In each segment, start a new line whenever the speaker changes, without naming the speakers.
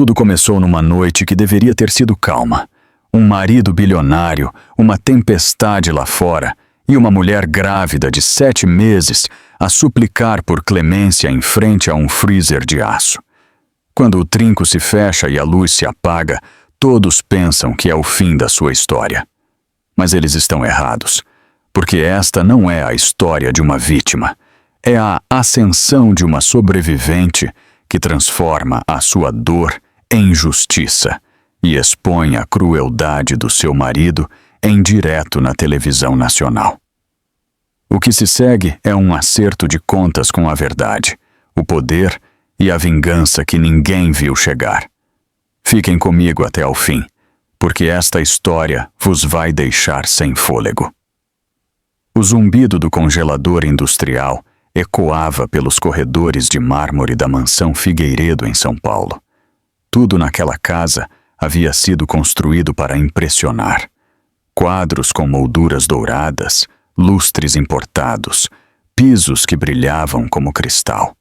Tudo começou numa noite que deveria ter sido calma. Um marido bilionário, uma tempestade lá fora e uma mulher grávida de 7 meses a suplicar por clemência em frente a um freezer de aço. Quando o trinco se fecha e a luz se apaga, todos pensam que é o fim da sua história. Mas eles estão errados, porque esta não é a história de uma vítima. É a ascensão de uma sobrevivente que transforma a sua dor em justiça e expõe a crueldade do seu marido em direto na televisão nacional. O que se segue é um acerto de contas com a verdade, o poder e a vingança que ninguém viu chegar. Fiquem comigo até ao fim, porque esta história vos vai deixar sem fôlego. O zumbido do congelador industrial ecoava pelos corredores de mármore da mansão Figueiredo em São Paulo. Tudo naquela casa havia sido construído para impressionar. Quadros com molduras douradas, lustres importados, pisos que brilhavam como cristal.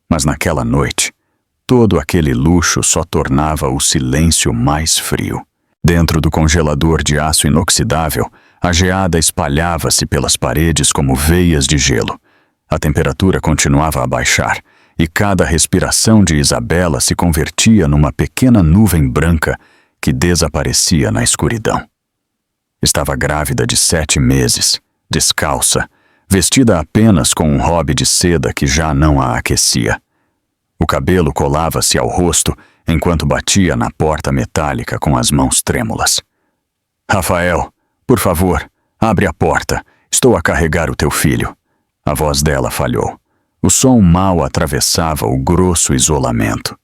Mas naquela noite, todo aquele luxo só tornava o silêncio mais frio. Dentro do congelador de aço inoxidável, a geada espalhava-se pelas paredes como veias de gelo. A temperatura continuava a baixar, e cada respiração de Isabela se convertia numa pequena nuvem branca que desaparecia na escuridão. Estava grávida de 7 meses, descalça, vestida apenas com um robe de seda que já não a aquecia. O cabelo colava-se ao rosto enquanto batia na porta metálica com as mãos trêmulas. "Rafael, por favor, abre a porta. Estou a carregar o teu filho." A voz dela falhou. O som mal atravessava o grosso isolamento.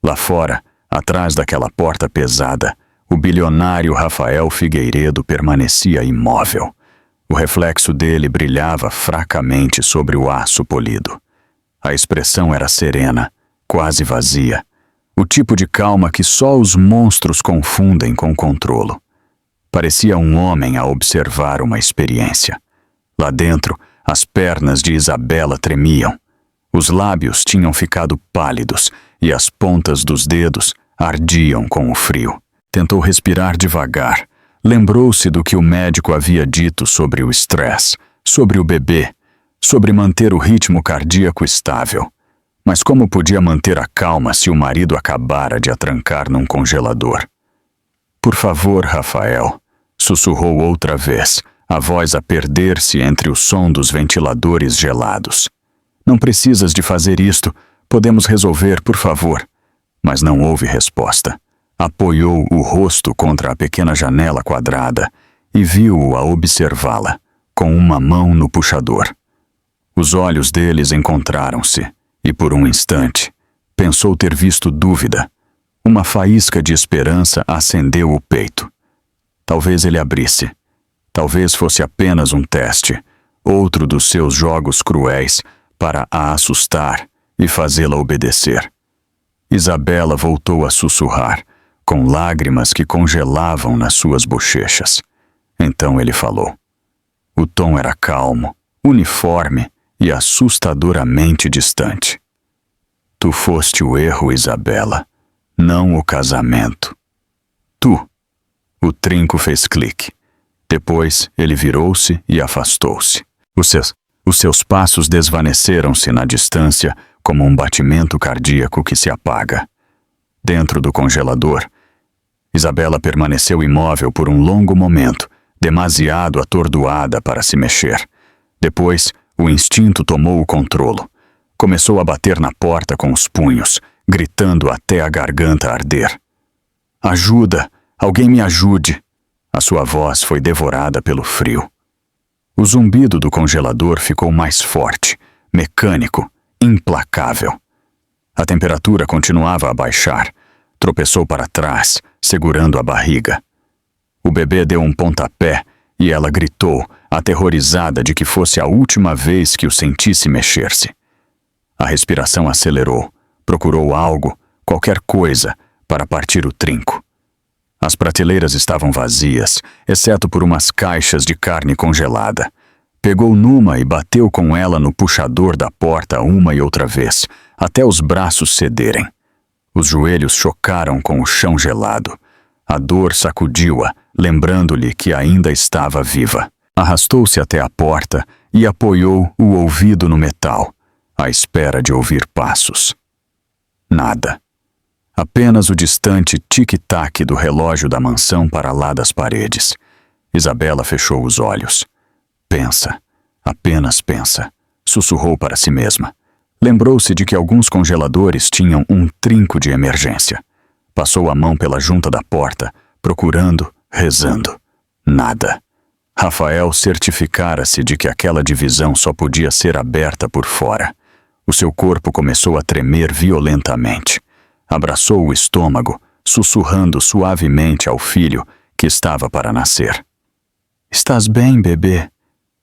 Lá fora, atrás daquela porta pesada, o bilionário Rafael Figueiredo permanecia imóvel. O reflexo dele brilhava fracamente sobre o aço polido. A expressão era serena, quase vazia. O tipo de calma que só os monstros confundem com controlo. Parecia um homem a observar uma experiência. Lá dentro, as pernas de Isabela tremiam. Os lábios tinham ficado pálidos e as pontas dos dedos ardiam com o frio. Tentou respirar devagar. Lembrou-se do que o médico havia dito sobre o estresse, sobre o bebê, sobre manter o ritmo cardíaco estável. Mas como podia manter a calma se o marido acabara de a trancar num congelador? "Por favor, Rafael", sussurrou outra vez, a voz a perder-se entre o som dos ventiladores gelados. "Não precisas de fazer isto, podemos resolver, por favor." Mas não houve resposta. Apoiou o rosto contra a pequena janela quadrada e viu-o a observá-la, com uma mão no puxador. Os olhos deles encontraram-se, e por um instante, pensou ter visto dúvida. Uma faísca de esperança acendeu o peito. Talvez ele abrisse. Talvez fosse apenas um teste, outro dos seus jogos cruéis para a assustar e fazê-la obedecer. Isabela voltou a sussurrar, com lágrimas que congelavam nas suas bochechas. Então ele falou. O tom era calmo, uniforme e assustadoramente distante. "Tu foste o erro, Isabela, não o casamento. Tu." O trinco fez clique. Depois ele virou-se e afastou-se. Os seus passos desvaneceram-se na distância como um batimento cardíaco que se apaga. Dentro do congelador, Isabela permaneceu imóvel por um longo momento, demasiado atordoada para se mexer. Depois, o instinto tomou o controlo. Começou a bater na porta com os punhos, gritando até a garganta arder. "Ajuda! Alguém me ajude!" A sua voz foi devorada pelo frio. O zumbido do congelador ficou mais forte, mecânico, implacável. A temperatura continuava a baixar. Tropeçou para trás, segurando a barriga. O bebê deu um pontapé e ela gritou, aterrorizada de que fosse a última vez que o sentisse mexer-se. A respiração acelerou. Procurou algo, qualquer coisa, para partir o trinco. As prateleiras estavam vazias, exceto por umas caixas de carne congelada. Pegou numa e bateu com ela no puxador da porta uma e outra vez, até os braços cederem. Os joelhos chocaram com o chão gelado. A dor sacudiu-a, lembrando-lhe que ainda estava viva. Arrastou-se até a porta e apoiou o ouvido no metal, à espera de ouvir passos. Nada. Apenas o distante tic-tac do relógio da mansão para lá das paredes. Isabela fechou os olhos. Pensa, apenas pensa, sussurrou para si mesma. Lembrou-se de que alguns congeladores tinham um trinco de emergência. Passou a mão pela junta da porta, procurando, rezando. Nada. Rafael certificara-se de que aquela divisão só podia ser aberta por fora. O seu corpo começou a tremer violentamente. Abraçou o estômago, sussurrando suavemente ao filho que estava para nascer. Estás bem, bebê?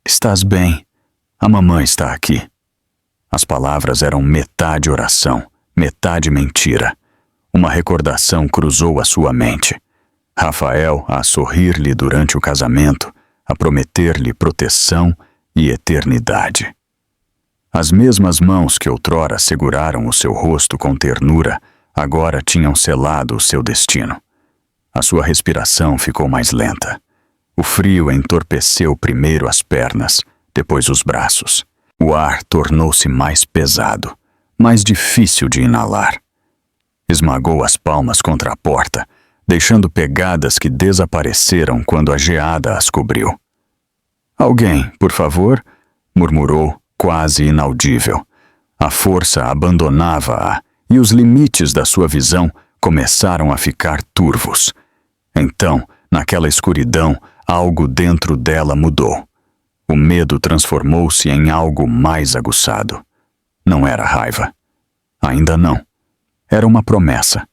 Estás bem. A mamãe está aqui. As palavras eram metade oração, metade mentira. Uma recordação cruzou a sua mente. Rafael a sorrir-lhe durante o casamento, a prometer-lhe proteção e eternidade. As mesmas mãos que outrora seguraram o seu rosto com ternura, agora tinham selado o seu destino. A sua respiração ficou mais lenta. O frio entorpeceu primeiro as pernas, depois os braços. O ar tornou-se mais pesado, mais difícil de inalar. Esmagou as palmas contra a porta, deixando pegadas que desapareceram quando a geada as cobriu. Alguém, por favor, murmurou, quase inaudível. A força abandonava-a e os limites da sua visão começaram a ficar turvos. Então, naquela escuridão, algo dentro dela mudou. O medo transformou-se em algo mais aguçado. Não era raiva. Ainda não. Era uma promessa.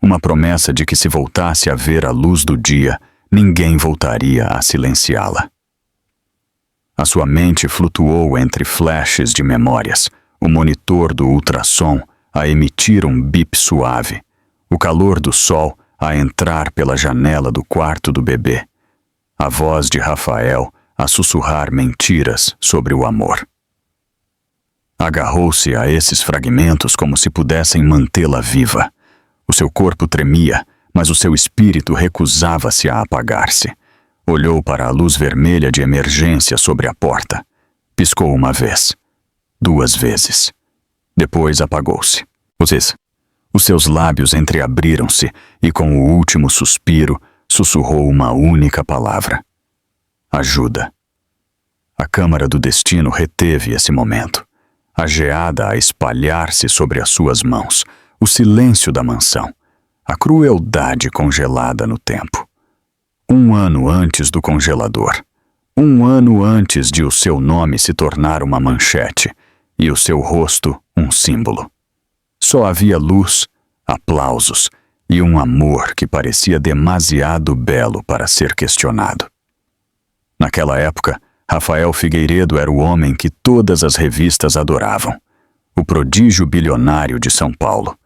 Uma promessa de que se voltasse a ver a luz do dia, ninguém voltaria a silenciá-la. A sua mente flutuou entre flashes de memórias, o monitor do ultrassom a emitir um bip suave, o calor do sol a entrar pela janela do quarto do bebê, a voz de Rafael a sussurrar mentiras sobre o amor. Agarrou-se a esses fragmentos como se pudessem mantê-la viva. O seu corpo tremia, mas o seu espírito recusava-se a apagar-se. Olhou para a luz vermelha de emergência sobre a porta. Piscou uma vez. 2 vezes. Depois apagou-se. Os seus lábios entreabriram-se e, com o último suspiro, sussurrou uma única palavra. Ajuda. A câmara do destino reteve esse momento. A geada a espalhar-se sobre as suas mãos, o silêncio da mansão, a crueldade congelada no tempo. 1 ano antes do congelador. 1 ano antes de o seu nome se tornar uma manchete e o seu rosto um símbolo. Só havia luz, aplausos e um amor que parecia demasiado belo para ser questionado. Naquela época, Rafael Figueiredo era o homem que todas as revistas adoravam. O prodígio bilionário de São Paulo.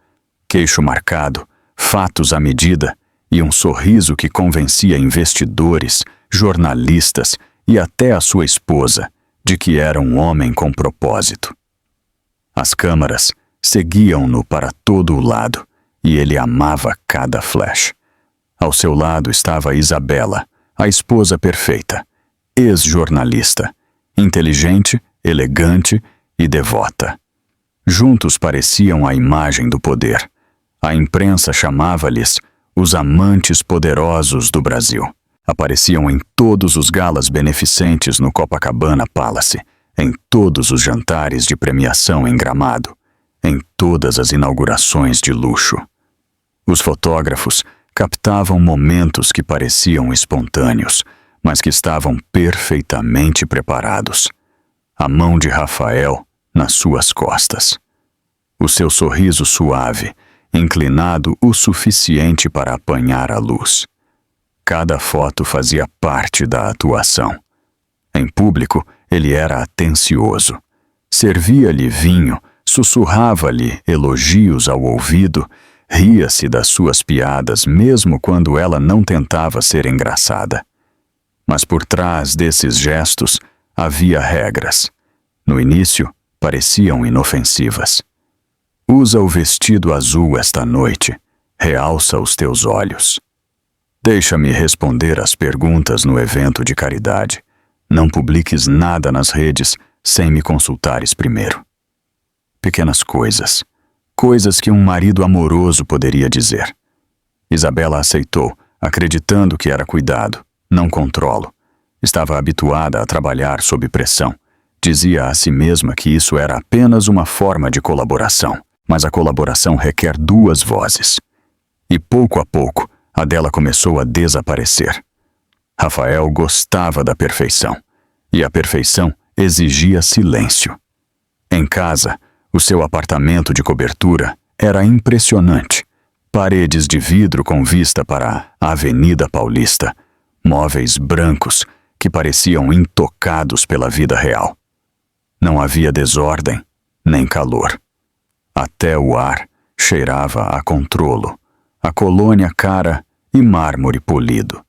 Queixo marcado, fatos à medida e um sorriso que convencia investidores, jornalistas e até a sua esposa de que era um homem com propósito. As câmaras seguiam-no para todo o lado e ele amava cada flash. Ao seu lado estava Isabela, a esposa perfeita, ex-jornalista, inteligente, elegante e devota. Juntos pareciam a imagem do poder. A imprensa chamava-lhes os amantes poderosos do Brasil. Apareciam em todos os galas beneficentes no Copacabana Palace, em todos os jantares de premiação em Gramado, em todas as inaugurações de luxo. Os fotógrafos captavam momentos que pareciam espontâneos, mas que estavam perfeitamente preparados. A mão de Rafael nas suas costas. O seu sorriso suave, inclinado o suficiente para apanhar a luz. Cada foto fazia parte da atuação. Em público, ele era atencioso. Servia-lhe vinho, sussurrava-lhe elogios ao ouvido, ria-se das suas piadas mesmo quando ela não tentava ser engraçada. Mas por trás desses gestos havia regras. No início, pareciam inofensivas. Usa o vestido azul esta noite. Realça os teus olhos. Deixa-me responder às perguntas no evento de caridade. Não publiques nada nas redes sem me consultares primeiro. Pequenas coisas. Coisas que um marido amoroso poderia dizer. Isabela aceitou, acreditando que era cuidado. Não controlo. Estava habituada a trabalhar sob pressão. Dizia a si mesma que isso era apenas uma forma de colaboração. Mas a colaboração requer duas vozes. E pouco a pouco, a dela começou a desaparecer. Rafael gostava da perfeição. E a perfeição exigia silêncio. Em casa, o seu apartamento de cobertura era impressionante. Paredes de vidro com vista para a Avenida Paulista. Móveis brancos que pareciam intocados pela vida real. Não havia desordem, nem calor. Até o ar cheirava a controlo, a colônia cara e mármore polido.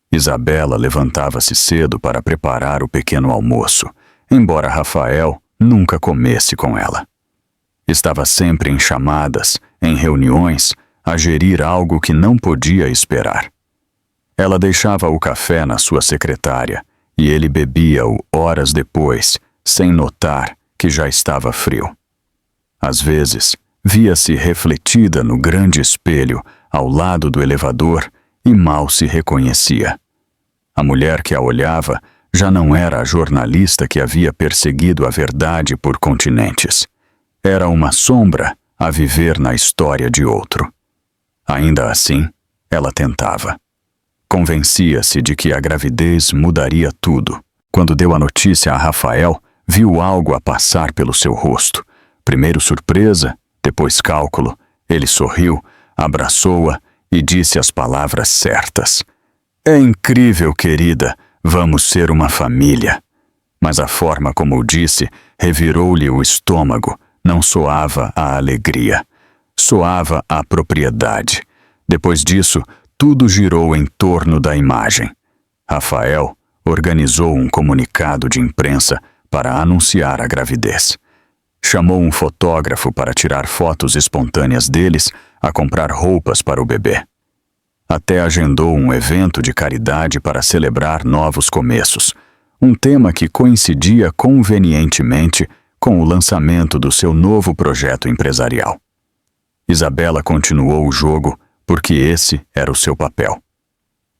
Isabela levantava-se cedo para preparar o pequeno almoço, embora Rafael nunca comesse com ela. Estava sempre em chamadas, em reuniões, a gerir algo que não podia esperar. Ela deixava o café na sua secretária e ele bebia-o horas depois, sem notar que já estava frio. Às vezes, via-se refletida no grande espelho ao lado do elevador e mal se reconhecia. A mulher que a olhava já não era a jornalista que havia perseguido a verdade por continentes. Era uma sombra a viver na história de outro. Ainda assim, ela tentava. Convencia-se de que a gravidez mudaria tudo. Quando deu a notícia a Rafael, viu algo a passar pelo seu rosto. Primeiro surpresa, depois cálculo. Ele sorriu, abraçou-a e disse as palavras certas. É incrível, querida, vamos ser uma família. Mas a forma como o disse revirou-lhe o estômago. Não soava a alegria. Soava a propriedade. Depois disso, tudo girou em torno da imagem. Rafael organizou um comunicado de imprensa para anunciar a gravidez. Chamou um fotógrafo para tirar fotos espontâneas deles a comprar roupas para o bebê. Até agendou um evento de caridade para celebrar novos começos, um tema que coincidia convenientemente com o lançamento do seu novo projeto empresarial. Isabela continuou o jogo porque esse era o seu papel.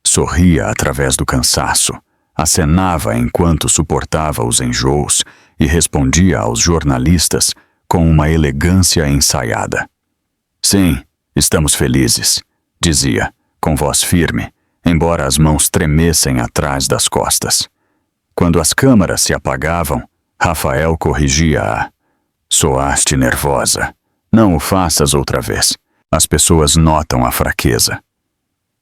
Sorria através do cansaço, acenava enquanto suportava os enjoos e respondia aos jornalistas com uma elegância ensaiada. Sim, estamos felizes, dizia, com voz firme, embora as mãos tremessem atrás das costas. Quando as câmaras se apagavam, Rafael corrigia-a. Soaste nervosa. Não o faças outra vez. As pessoas notam a fraqueza.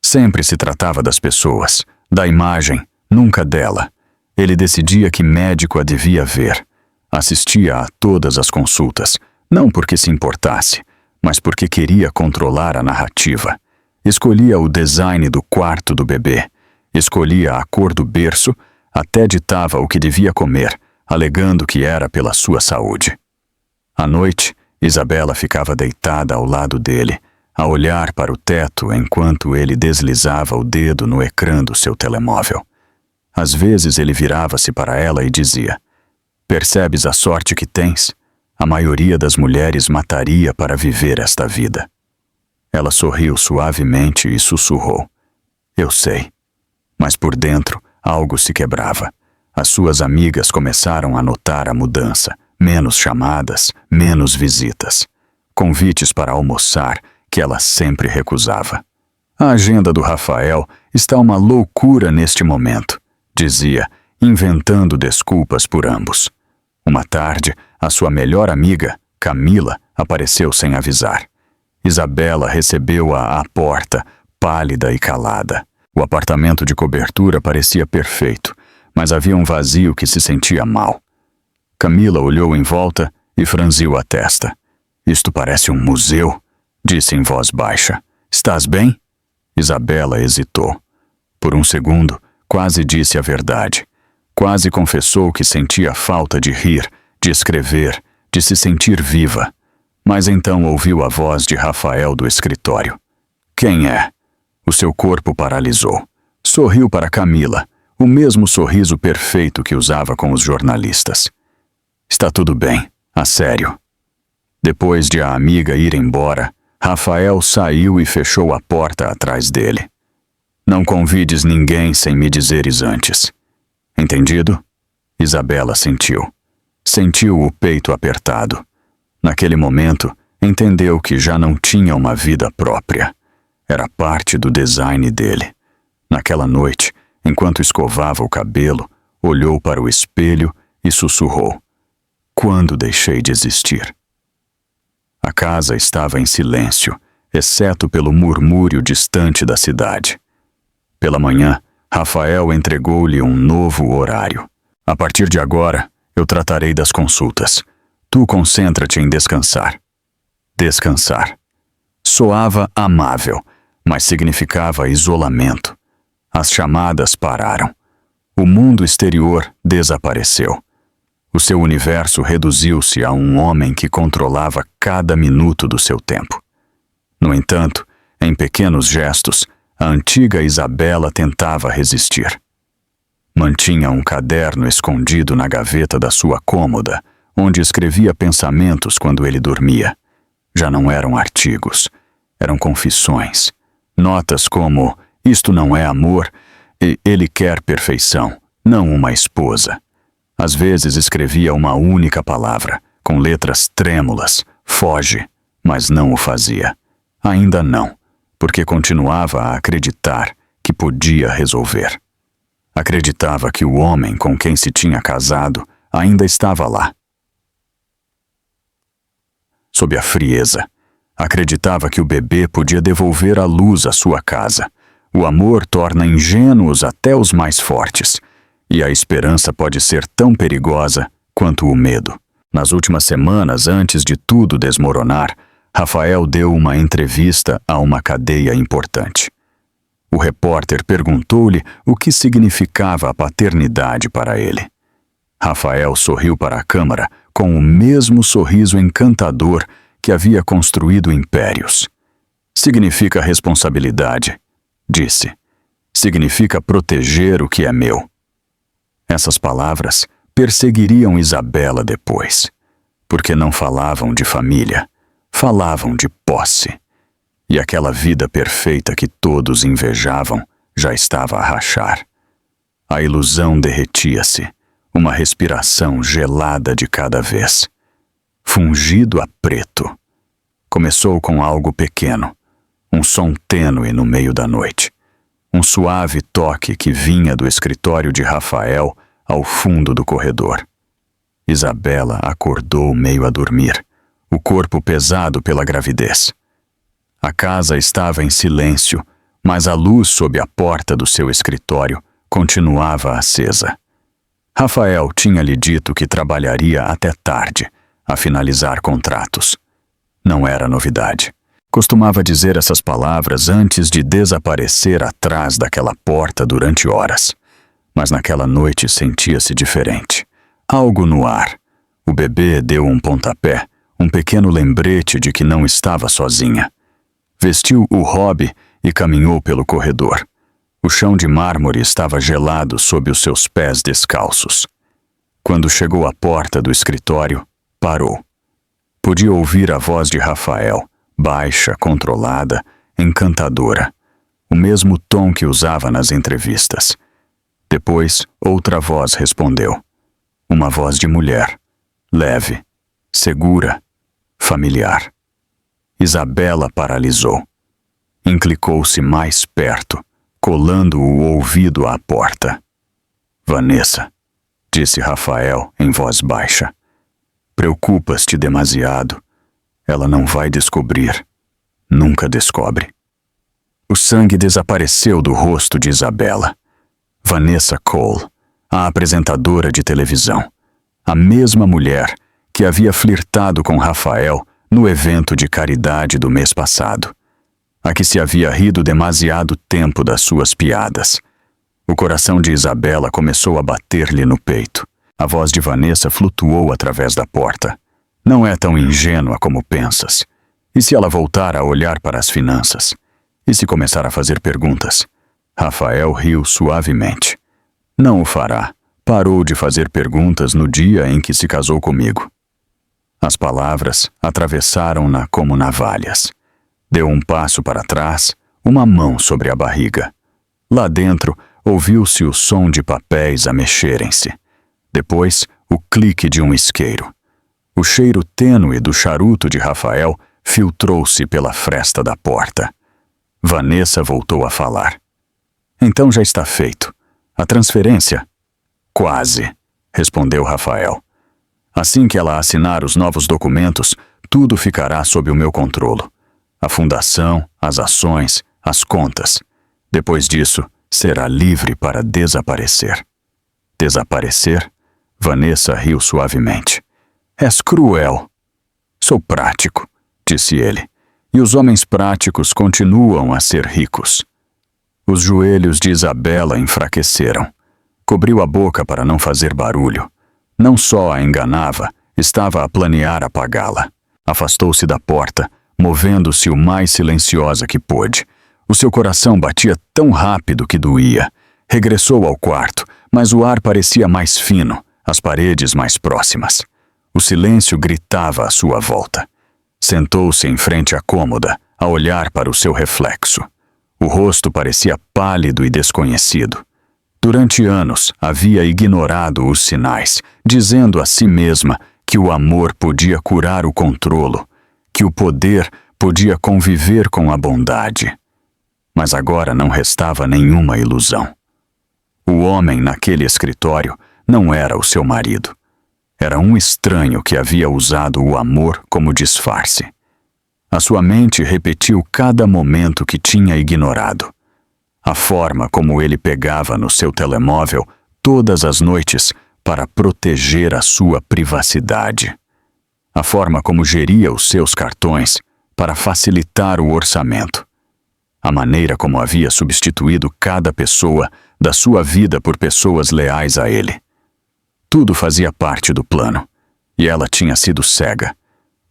Sempre se tratava das pessoas, da imagem, nunca dela. Ele decidia que médico a devia ver. Assistia a todas as consultas, não porque se importasse, mas porque queria controlar a narrativa. Escolhia o design do quarto do bebê, escolhia a cor do berço, até ditava o que devia comer, alegando que era pela sua saúde. À noite, Isabela ficava deitada ao lado dele, a olhar para o teto enquanto ele deslizava o dedo no ecrã do seu telemóvel. Às vezes ele virava-se para ela e dizia: "Percebes a sorte que tens? A maioria das mulheres mataria para viver esta vida." Ela sorriu suavemente e sussurrou: "Eu sei." Mas por dentro, algo se quebrava. As suas amigas começaram a notar a mudança. Menos chamadas, menos visitas. Convites para almoçar que ela sempre recusava. A agenda do Rafael está uma loucura neste momento, dizia, inventando desculpas por ambos. Uma tarde, a sua melhor amiga, Camila, apareceu sem avisar. Isabela recebeu-a à porta, pálida e calada. O apartamento de cobertura parecia perfeito, mas havia um vazio que se sentia mal. Camila olhou em volta e franziu a testa. "Isto parece um museu", disse em voz baixa. "Estás bem?" Isabela hesitou. Por um segundo, quase disse a verdade. Quase confessou que sentia falta de rir, de escrever, de se sentir viva. Mas então ouviu a voz de Rafael do escritório. Quem é? O seu corpo paralisou. Sorriu para Camila, o mesmo sorriso perfeito que usava com os jornalistas. Está tudo bem, a sério. Depois de a amiga ir embora, Rafael saiu e fechou a porta atrás dele. Não convides ninguém sem me dizeres antes. Entendido? Isabela sentiu. Sentiu o peito apertado. Naquele momento, entendeu que já não tinha uma vida própria. Era parte do design dele. Naquela noite, enquanto escovava o cabelo, olhou para o espelho e sussurrou: quando deixei de existir? A casa estava em silêncio, exceto pelo murmúrio distante da cidade. Pela manhã, Rafael entregou-lhe um novo horário. A partir de agora, eu tratarei das consultas. Tu concentra-te em descansar. Descansar. Soava amável, mas significava isolamento. As chamadas pararam. O mundo exterior desapareceu. O seu universo reduziu-se a um homem que controlava cada minuto do seu tempo. No entanto, em pequenos gestos, a antiga Isabela tentava resistir. Mantinha um caderno escondido na gaveta da sua cômoda, onde escrevia pensamentos quando ele dormia. Já não eram artigos, eram confissões. Notas como: isto não é amor, e ele quer perfeição, não uma esposa. Às vezes escrevia uma única palavra, com letras trêmulas: foge, mas não o fazia. Ainda não, porque continuava a acreditar que podia resolver. Acreditava que o homem com quem se tinha casado ainda estava lá. Sob a frieza, acreditava que o bebê podia devolver a luz à sua casa. O amor torna ingênuos até os mais fortes, e a esperança pode ser tão perigosa quanto o medo. Nas últimas semanas, antes de tudo desmoronar, Rafael deu uma entrevista a uma cadeia importante. O repórter perguntou-lhe o que significava a paternidade para ele. Rafael sorriu para a câmara com o mesmo sorriso encantador que havia construído impérios. Significa responsabilidade, disse. Significa proteger o que é meu. Essas palavras perseguiriam Isabela depois, porque não falavam de família, falavam de posse. E aquela vida perfeita que todos invejavam já estava a rachar. A ilusão derretia-se, uma respiração gelada de cada vez. Fungido a preto. Começou com algo pequeno, um som tênue no meio da noite. Um suave toque que vinha do escritório de Rafael ao fundo do corredor. Isabela acordou meio a dormir, o corpo pesado pela gravidez. A casa estava em silêncio, mas a luz sob a porta do seu escritório continuava acesa. Rafael tinha lhe dito que trabalharia até tarde, a finalizar contratos. Não era novidade. Costumava dizer essas palavras antes de desaparecer atrás daquela porta durante horas. Mas naquela noite sentia-se diferente. Algo no ar. O bebê deu um pontapé, um pequeno lembrete de que não estava sozinha. Vestiu o hobby e caminhou pelo corredor. O chão de mármore estava gelado sob os seus pés descalços. Quando chegou à porta do escritório, parou. Podia ouvir a voz de Rafael, baixa, controlada, encantadora. O mesmo tom que usava nas entrevistas. Depois, outra voz respondeu. Uma voz de mulher, leve, segura, familiar. Isabela paralisou. Inclicou-se mais perto, colando o ouvido à porta. Vanessa, disse Rafael em voz baixa. Preocupas-te demasiado. Ela não vai descobrir. Nunca descobre. O sangue desapareceu do rosto de Isabela. Vanessa Cole, a apresentadora de televisão. A mesma mulher que havia flirtado com Rafael no evento de caridade do mês passado. A que se havia rido demasiado tempo das suas piadas. O coração de Isabela começou a bater-lhe no peito. A voz de Vanessa flutuou através da porta. Não é tão ingênua como pensas. E se ela voltar a olhar para as finanças? E se começar a fazer perguntas? Rafael riu suavemente. Não o fará. Parou de fazer perguntas no dia em que se casou comigo. As palavras atravessaram-na como navalhas. Deu um passo para trás, uma mão sobre a barriga. Lá dentro, ouviu-se o som de papéis a mexerem-se. Depois, o clique de um isqueiro. O cheiro tênue do charuto de Rafael filtrou-se pela fresta da porta. Vanessa voltou a falar. Então já está feito. A transferência? Quase, respondeu Rafael. Assim que ela assinar os novos documentos, tudo ficará sob o meu controlo. A fundação, as ações, as contas. Depois disso, será livre para desaparecer. Desaparecer? Vanessa riu suavemente. És cruel. Sou prático, disse ele, e os homens práticos continuam a ser ricos. Os joelhos de Isabela enfraqueceram. Cobriu a boca para não fazer barulho. Não só a enganava, estava a planear apagá-la. Afastou-se da porta, movendo-se o mais silenciosa que pôde. O seu coração batia tão rápido que doía. Regressou ao quarto, mas o ar parecia mais fino, as paredes mais próximas. O silêncio gritava à sua volta. Sentou-se em frente à cômoda, a olhar para o seu reflexo. O rosto parecia pálido e desconhecido. Durante anos havia ignorado os sinais, dizendo a si mesma que o amor podia curar o controlo, que o poder podia conviver com a bondade. Mas agora não restava nenhuma ilusão. O homem naquele escritório não era o seu marido. Era um estranho que havia usado o amor como disfarce. A sua mente repetiu cada momento que tinha ignorado. A forma como ele pegava no seu telemóvel todas as noites para proteger a sua privacidade. A forma como geria os seus cartões para facilitar o orçamento. A maneira como havia substituído cada pessoa da sua vida por pessoas leais a ele. Tudo fazia parte do plano, e ela tinha sido cega.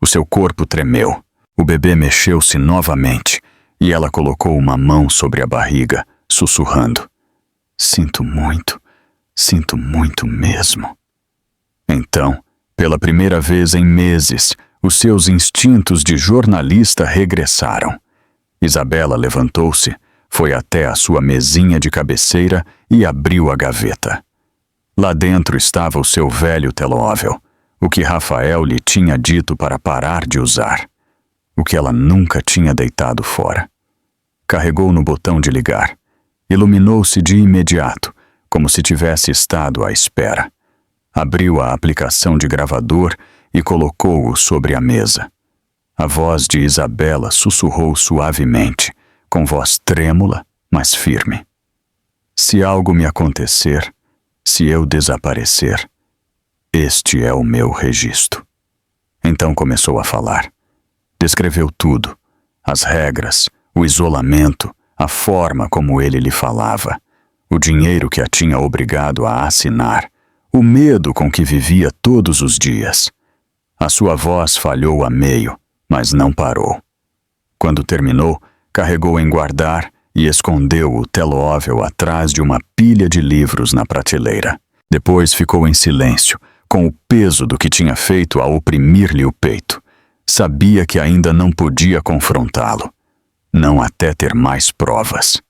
O seu corpo tremeu, o bebê mexeu-se novamente, e ela colocou uma mão sobre a barriga, sussurrando. Sinto muito mesmo. Então, pela primeira vez em meses, os seus instintos de jornalista regressaram. Isabela levantou-se, foi até a sua mesinha de cabeceira e abriu a gaveta. Lá dentro estava o seu velho telemóvel, o que Rafael lhe tinha dito para parar de usar, o que ela nunca tinha deitado fora. Carregou no botão de ligar. Iluminou-se de imediato, como se tivesse estado à espera. Abriu a aplicação de gravador e colocou-o sobre a mesa. A voz de Isabela sussurrou suavemente, com voz trêmula, mas firme. Se algo me acontecer, se eu desaparecer, este é o meu registro. Então começou a falar. Descreveu tudo, as regras, o isolamento, a forma como ele lhe falava, o dinheiro que a tinha obrigado a assinar, o medo com que vivia todos os dias. A sua voz falhou a meio, mas não parou. Quando terminou, carregou em guardar e escondeu o telemóvel atrás de uma pilha de livros na prateleira. Depois ficou em silêncio, com o peso do que tinha feito a oprimir-lhe o peito. Sabia que ainda não podia confrontá-lo, não até ter mais provas.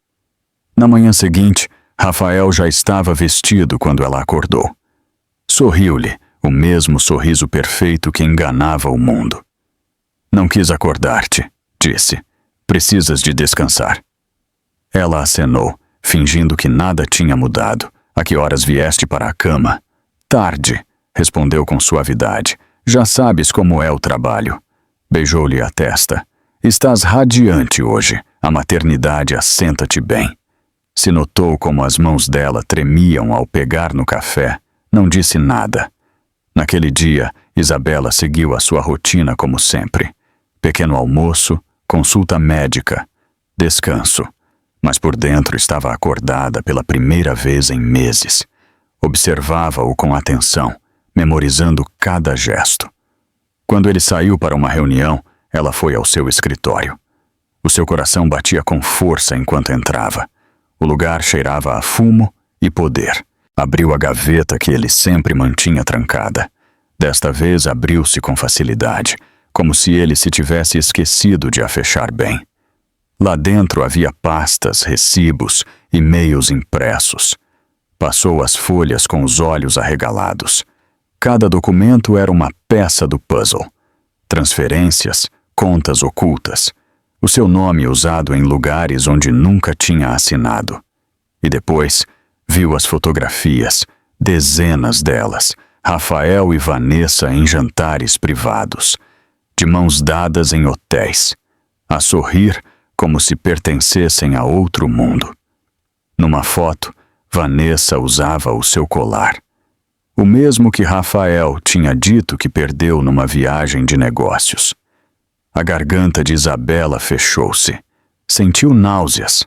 Na manhã seguinte, Rafael já estava vestido quando ela acordou. Sorriu-lhe, o mesmo sorriso perfeito que enganava o mundo. Não quis acordar-te, disse. Precisas de descansar. Ela acenou, fingindo que nada tinha mudado. A que horas vieste para a cama? Tarde, respondeu com suavidade. Já sabes como é o trabalho. Beijou-lhe a testa. Estás radiante hoje. A maternidade assenta-te bem. Se notou como as mãos dela tremiam ao pegar no café. Não disse nada. Naquele dia, Isabela seguiu a sua rotina como sempre. Pequeno almoço, consulta médica, descanso. Mas por dentro estava acordada pela primeira vez em meses. Observava-o com atenção, memorizando cada gesto. Quando ele saiu para uma reunião, ela foi ao seu escritório. O seu coração batia com força enquanto entrava. O lugar cheirava a fumo e poder. Abriu a gaveta que ele sempre mantinha trancada. Desta vez abriu-se com facilidade, como se ele se tivesse esquecido de a fechar bem. Lá dentro havia pastas, recibos, e-mails impressos. Passou as folhas com os olhos arregalados. Cada documento era uma peça do puzzle. Transferências, contas ocultas. O seu nome usado em lugares onde nunca tinha assinado. E depois, viu as fotografias, dezenas delas, Rafael e Vanessa em jantares privados, de mãos dadas em hotéis, a sorrir como se pertencessem a outro mundo. Numa foto, Vanessa usava o seu colar, o mesmo que Rafael tinha dito que perdeu numa viagem de negócios. A garganta de Isabela fechou-se. Sentiu náuseas.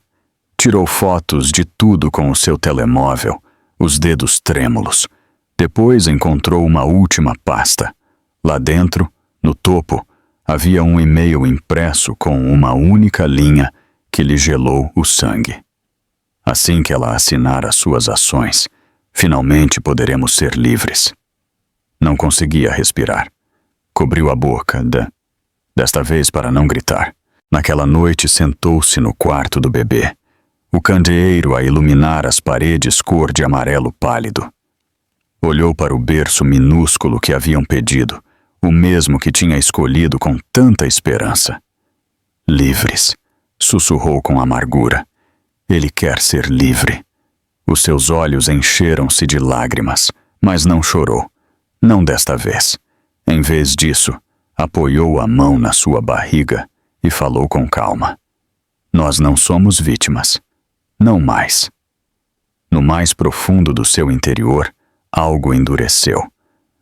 Tirou fotos de tudo com o seu telemóvel, os dedos trêmulos. Depois encontrou uma última pasta. Lá dentro, no topo, havia um e-mail impresso com uma única linha que lhe gelou o sangue. Assim que ela assinar as suas ações, finalmente poderemos ser livres. Não conseguia respirar. Cobriu a boca, desta vez para não gritar. Naquela noite sentou-se no quarto do bebê, o candeeiro a iluminar as paredes cor de amarelo pálido. Olhou para o berço minúsculo que haviam pedido, o mesmo que tinha escolhido com tanta esperança. Livres, sussurrou com amargura. Ele quer ser livre. Os seus olhos encheram-se de lágrimas, mas não chorou. Não desta vez. Em vez disso, apoiou a mão na sua barriga e falou com calma. Nós não somos vítimas. Não mais. No mais profundo do seu interior, algo endureceu.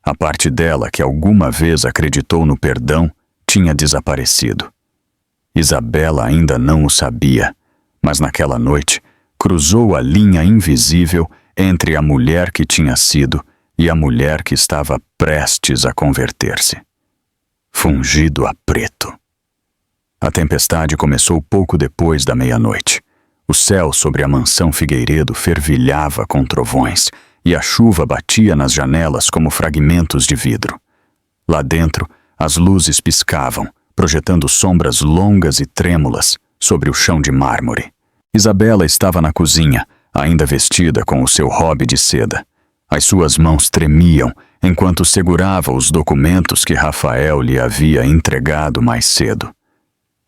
A parte dela que alguma vez acreditou no perdão tinha desaparecido. Isabela ainda não o sabia, mas naquela noite cruzou a linha invisível entre a mulher que tinha sido e a mulher que estava prestes a converter-se. Fungido a preto. A tempestade começou pouco depois da meia-noite. O céu sobre a mansão Figueiredo fervilhava com trovões e a chuva batia nas janelas como fragmentos de vidro. Lá dentro, as luzes piscavam, projetando sombras longas e trêmulas sobre o chão de mármore. Isabela estava na cozinha, ainda vestida com o seu robe de seda. As suas mãos tremiam enquanto segurava os documentos que Rafael lhe havia entregado mais cedo.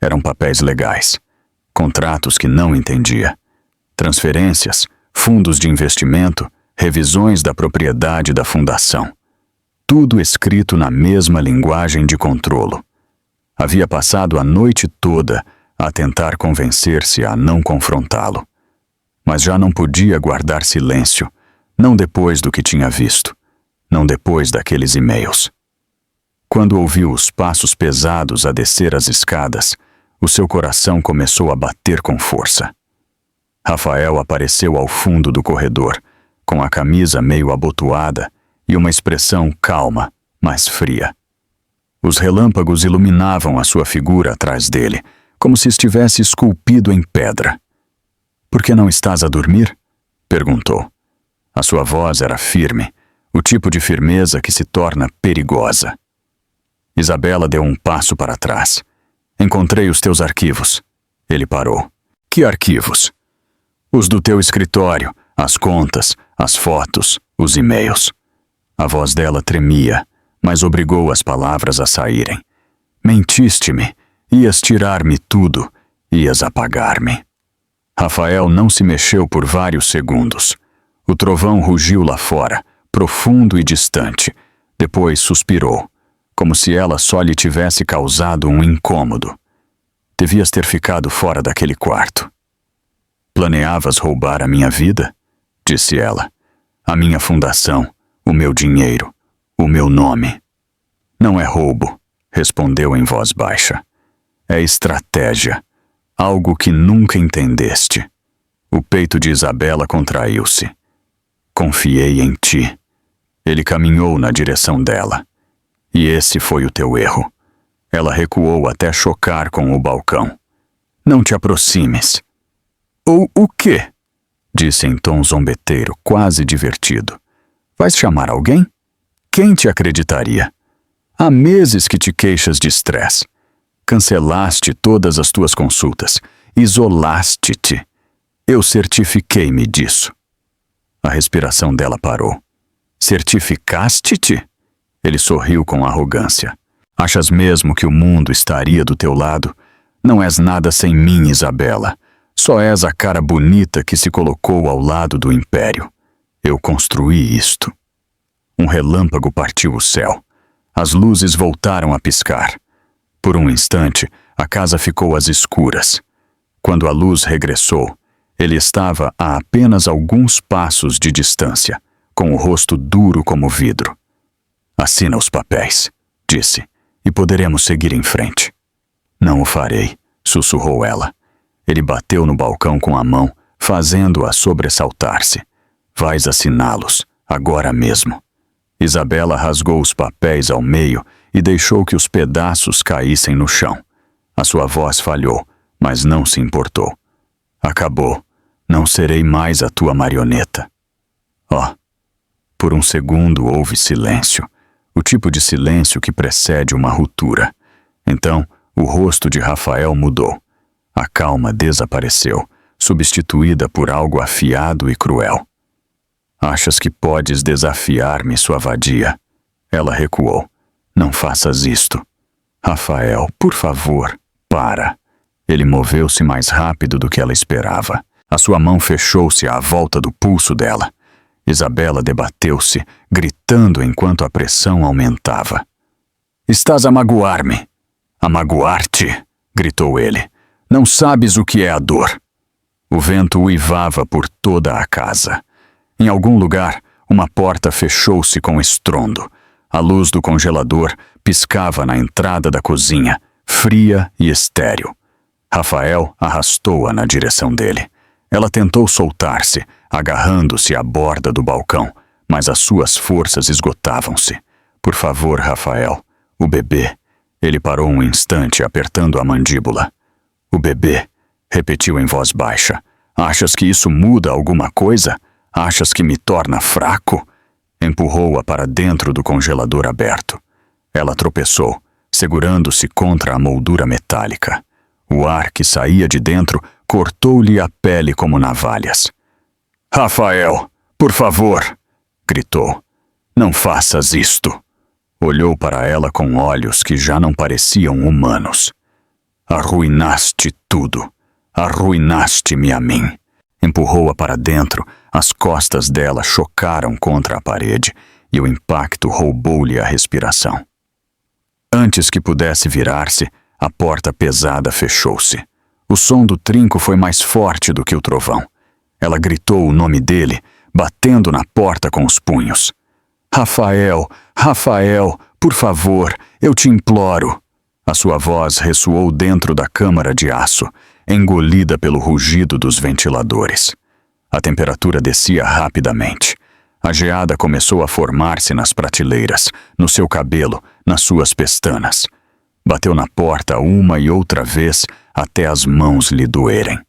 Eram papéis legais, contratos que não entendia, transferências, fundos de investimento, revisões da propriedade da fundação. Tudo escrito na mesma linguagem de controlo. Havia passado a noite toda a tentar convencer-se a não confrontá-lo. Mas já não podia guardar silêncio, não depois do que tinha visto, não depois daqueles e-mails. Quando ouviu os passos pesados a descer as escadas, o seu coração começou a bater com força. Rafael apareceu ao fundo do corredor, com a camisa meio abotoada e uma expressão calma, mas fria. Os relâmpagos iluminavam a sua figura atrás dele, como se estivesse esculpido em pedra. "Por que não estás a dormir?" perguntou. A sua voz era firme, o tipo de firmeza que se torna perigosa. Isabela deu um passo para trás. "Encontrei os teus arquivos." Ele parou. "Que arquivos?" "Os do teu escritório, as contas, as fotos, os e-mails." A voz dela tremia, mas obrigou as palavras a saírem. "Mentiste-me. Ias tirar-me tudo. Ias apagar-me." Rafael não se mexeu por vários segundos. O trovão rugiu lá fora, profundo e distante. Depois suspirou, como se ela só lhe tivesse causado um incômodo. "Devias ter ficado fora daquele quarto." "Planeavas roubar a minha vida?" disse ela. "A minha fundação, o meu dinheiro, o meu nome." "Não é roubo", respondeu em voz baixa. "É estratégia, algo que nunca entendeste." O peito de Isabela contraiu-se. "Confiei em ti." Ele caminhou na direção dela. E esse foi o teu erro. Ela recuou até chocar com o balcão. Não te aproximes. O quê? Disse em tom zombeteiro, quase divertido. Vais chamar alguém? Quem te acreditaria? Há meses que te queixas de estresse. Cancelaste todas as tuas consultas. Isolaste-te. Eu certifiquei-me disso. A respiração dela parou. Certificaste-te? Ele sorriu com arrogância. Achas mesmo que o mundo estaria do teu lado? Não és nada sem mim, Isabela. Só és a cara bonita que se colocou ao lado do império. Eu construí isto. Um relâmpago partiu o céu. As luzes voltaram a piscar. Por um instante, a casa ficou às escuras. Quando a luz regressou, ele estava a apenas alguns passos de distância, com o rosto duro como vidro. Assina os papéis, disse, e poderemos seguir em frente. Não o farei, sussurrou ela. Ele bateu no balcão com a mão, fazendo-a sobressaltar-se. Vais assiná-los, agora mesmo. Isabela rasgou os papéis ao meio e deixou que os pedaços caíssem no chão. A sua voz falhou, mas não se importou. Acabou. Não serei mais a tua marioneta. Oh! Por um segundo houve silêncio, o tipo de silêncio que precede uma ruptura. Então, o rosto de Rafael mudou. A calma desapareceu, substituída por algo afiado e cruel. Achas que podes desafiar-me, sua vadia? Ela recuou. Não faças isto. Rafael, por favor, para. Ele moveu-se mais rápido do que ela esperava. A sua mão fechou-se à volta do pulso dela. Isabela debateu-se, gritando enquanto a pressão aumentava. Estás a magoar-me. A magoar-te, gritou ele. Não sabes o que é a dor. O vento uivava por toda a casa. Em algum lugar, uma porta fechou-se com estrondo. A luz do congelador piscava na entrada da cozinha, fria e estéril. Rafael arrastou-a na direção dele. Ela tentou soltar-se, agarrando-se à borda do balcão, mas as suas forças esgotavam-se. Por favor, Rafael, o bebê. Ele parou um instante, apertando a mandíbula. O bebê, repetiu em voz baixa. Achas que isso muda alguma coisa? Achas que me torna fraco? Empurrou-a para dentro do congelador aberto. Ela tropeçou, segurando-se contra a moldura metálica. O ar que saía de dentro cortou-lhe a pele como navalhas. Rafael, por favor, gritou. Não faças isto. Olhou para ela com olhos que já não pareciam humanos. Arruinaste tudo. Arruinaste-me a mim. Empurrou-a para dentro, as costas dela chocaram contra a parede e o impacto roubou-lhe a respiração. Antes que pudesse virar-se, a porta pesada fechou-se. O som do trinco foi mais forte do que o trovão. Ela gritou o nome dele, batendo na porta com os punhos. Rafael, Rafael, por favor, eu te imploro. A sua voz ressoou dentro da câmara de aço, engolida pelo rugido dos ventiladores. A temperatura descia rapidamente. A geada começou a formar-se nas prateleiras, no seu cabelo, nas suas pestanas. Bateu na porta uma e outra vez até as mãos lhe doerem.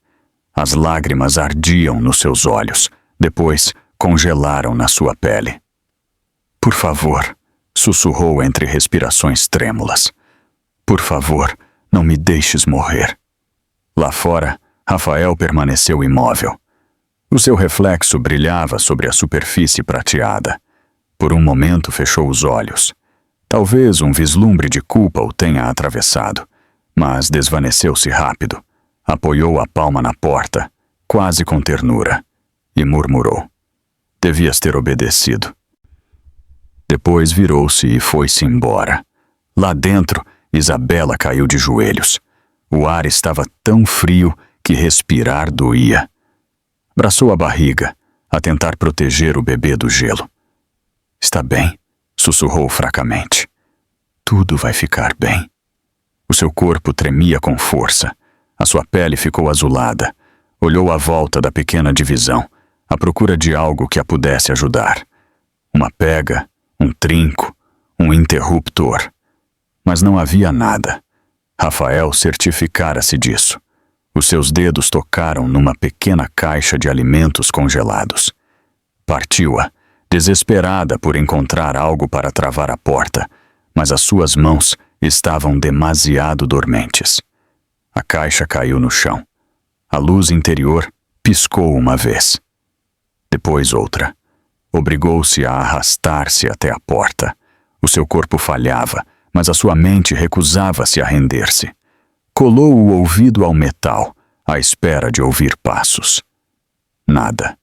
As lágrimas ardiam nos seus olhos, depois congelaram na sua pele. Por favor, sussurrou entre respirações trêmulas. Por favor, não me deixes morrer. Lá fora, Rafael permaneceu imóvel. O seu reflexo brilhava sobre a superfície prateada. Por um momento fechou os olhos. Talvez um vislumbre de culpa o tenha atravessado, mas desvaneceu-se rápido. Apoiou a palma na porta, quase com ternura, e murmurou. Devias ter obedecido. Depois virou-se e foi-se embora. Lá dentro, Isabela caiu de joelhos. O ar estava tão frio que respirar doía. Abraçou a barriga, a tentar proteger o bebê do gelo. Está bem, sussurrou fracamente. Tudo vai ficar bem. O seu corpo tremia com força. A sua pele ficou azulada. Olhou à volta da pequena divisão, à procura de algo que a pudesse ajudar. Uma pega, um trinco, um interruptor. Mas não havia nada. Rafael certificara-se disso. Os seus dedos tocaram numa pequena caixa de alimentos congelados. Partiu-a, desesperada por encontrar algo para travar a porta, mas as suas mãos estavam demasiado dormentes. A caixa caiu no chão. A luz interior piscou uma vez. Depois outra. Obrigou-se a arrastar-se até a porta. O seu corpo falhava, mas a sua mente recusava-se a render-se. Colou o ouvido ao metal, à espera de ouvir passos. Nada.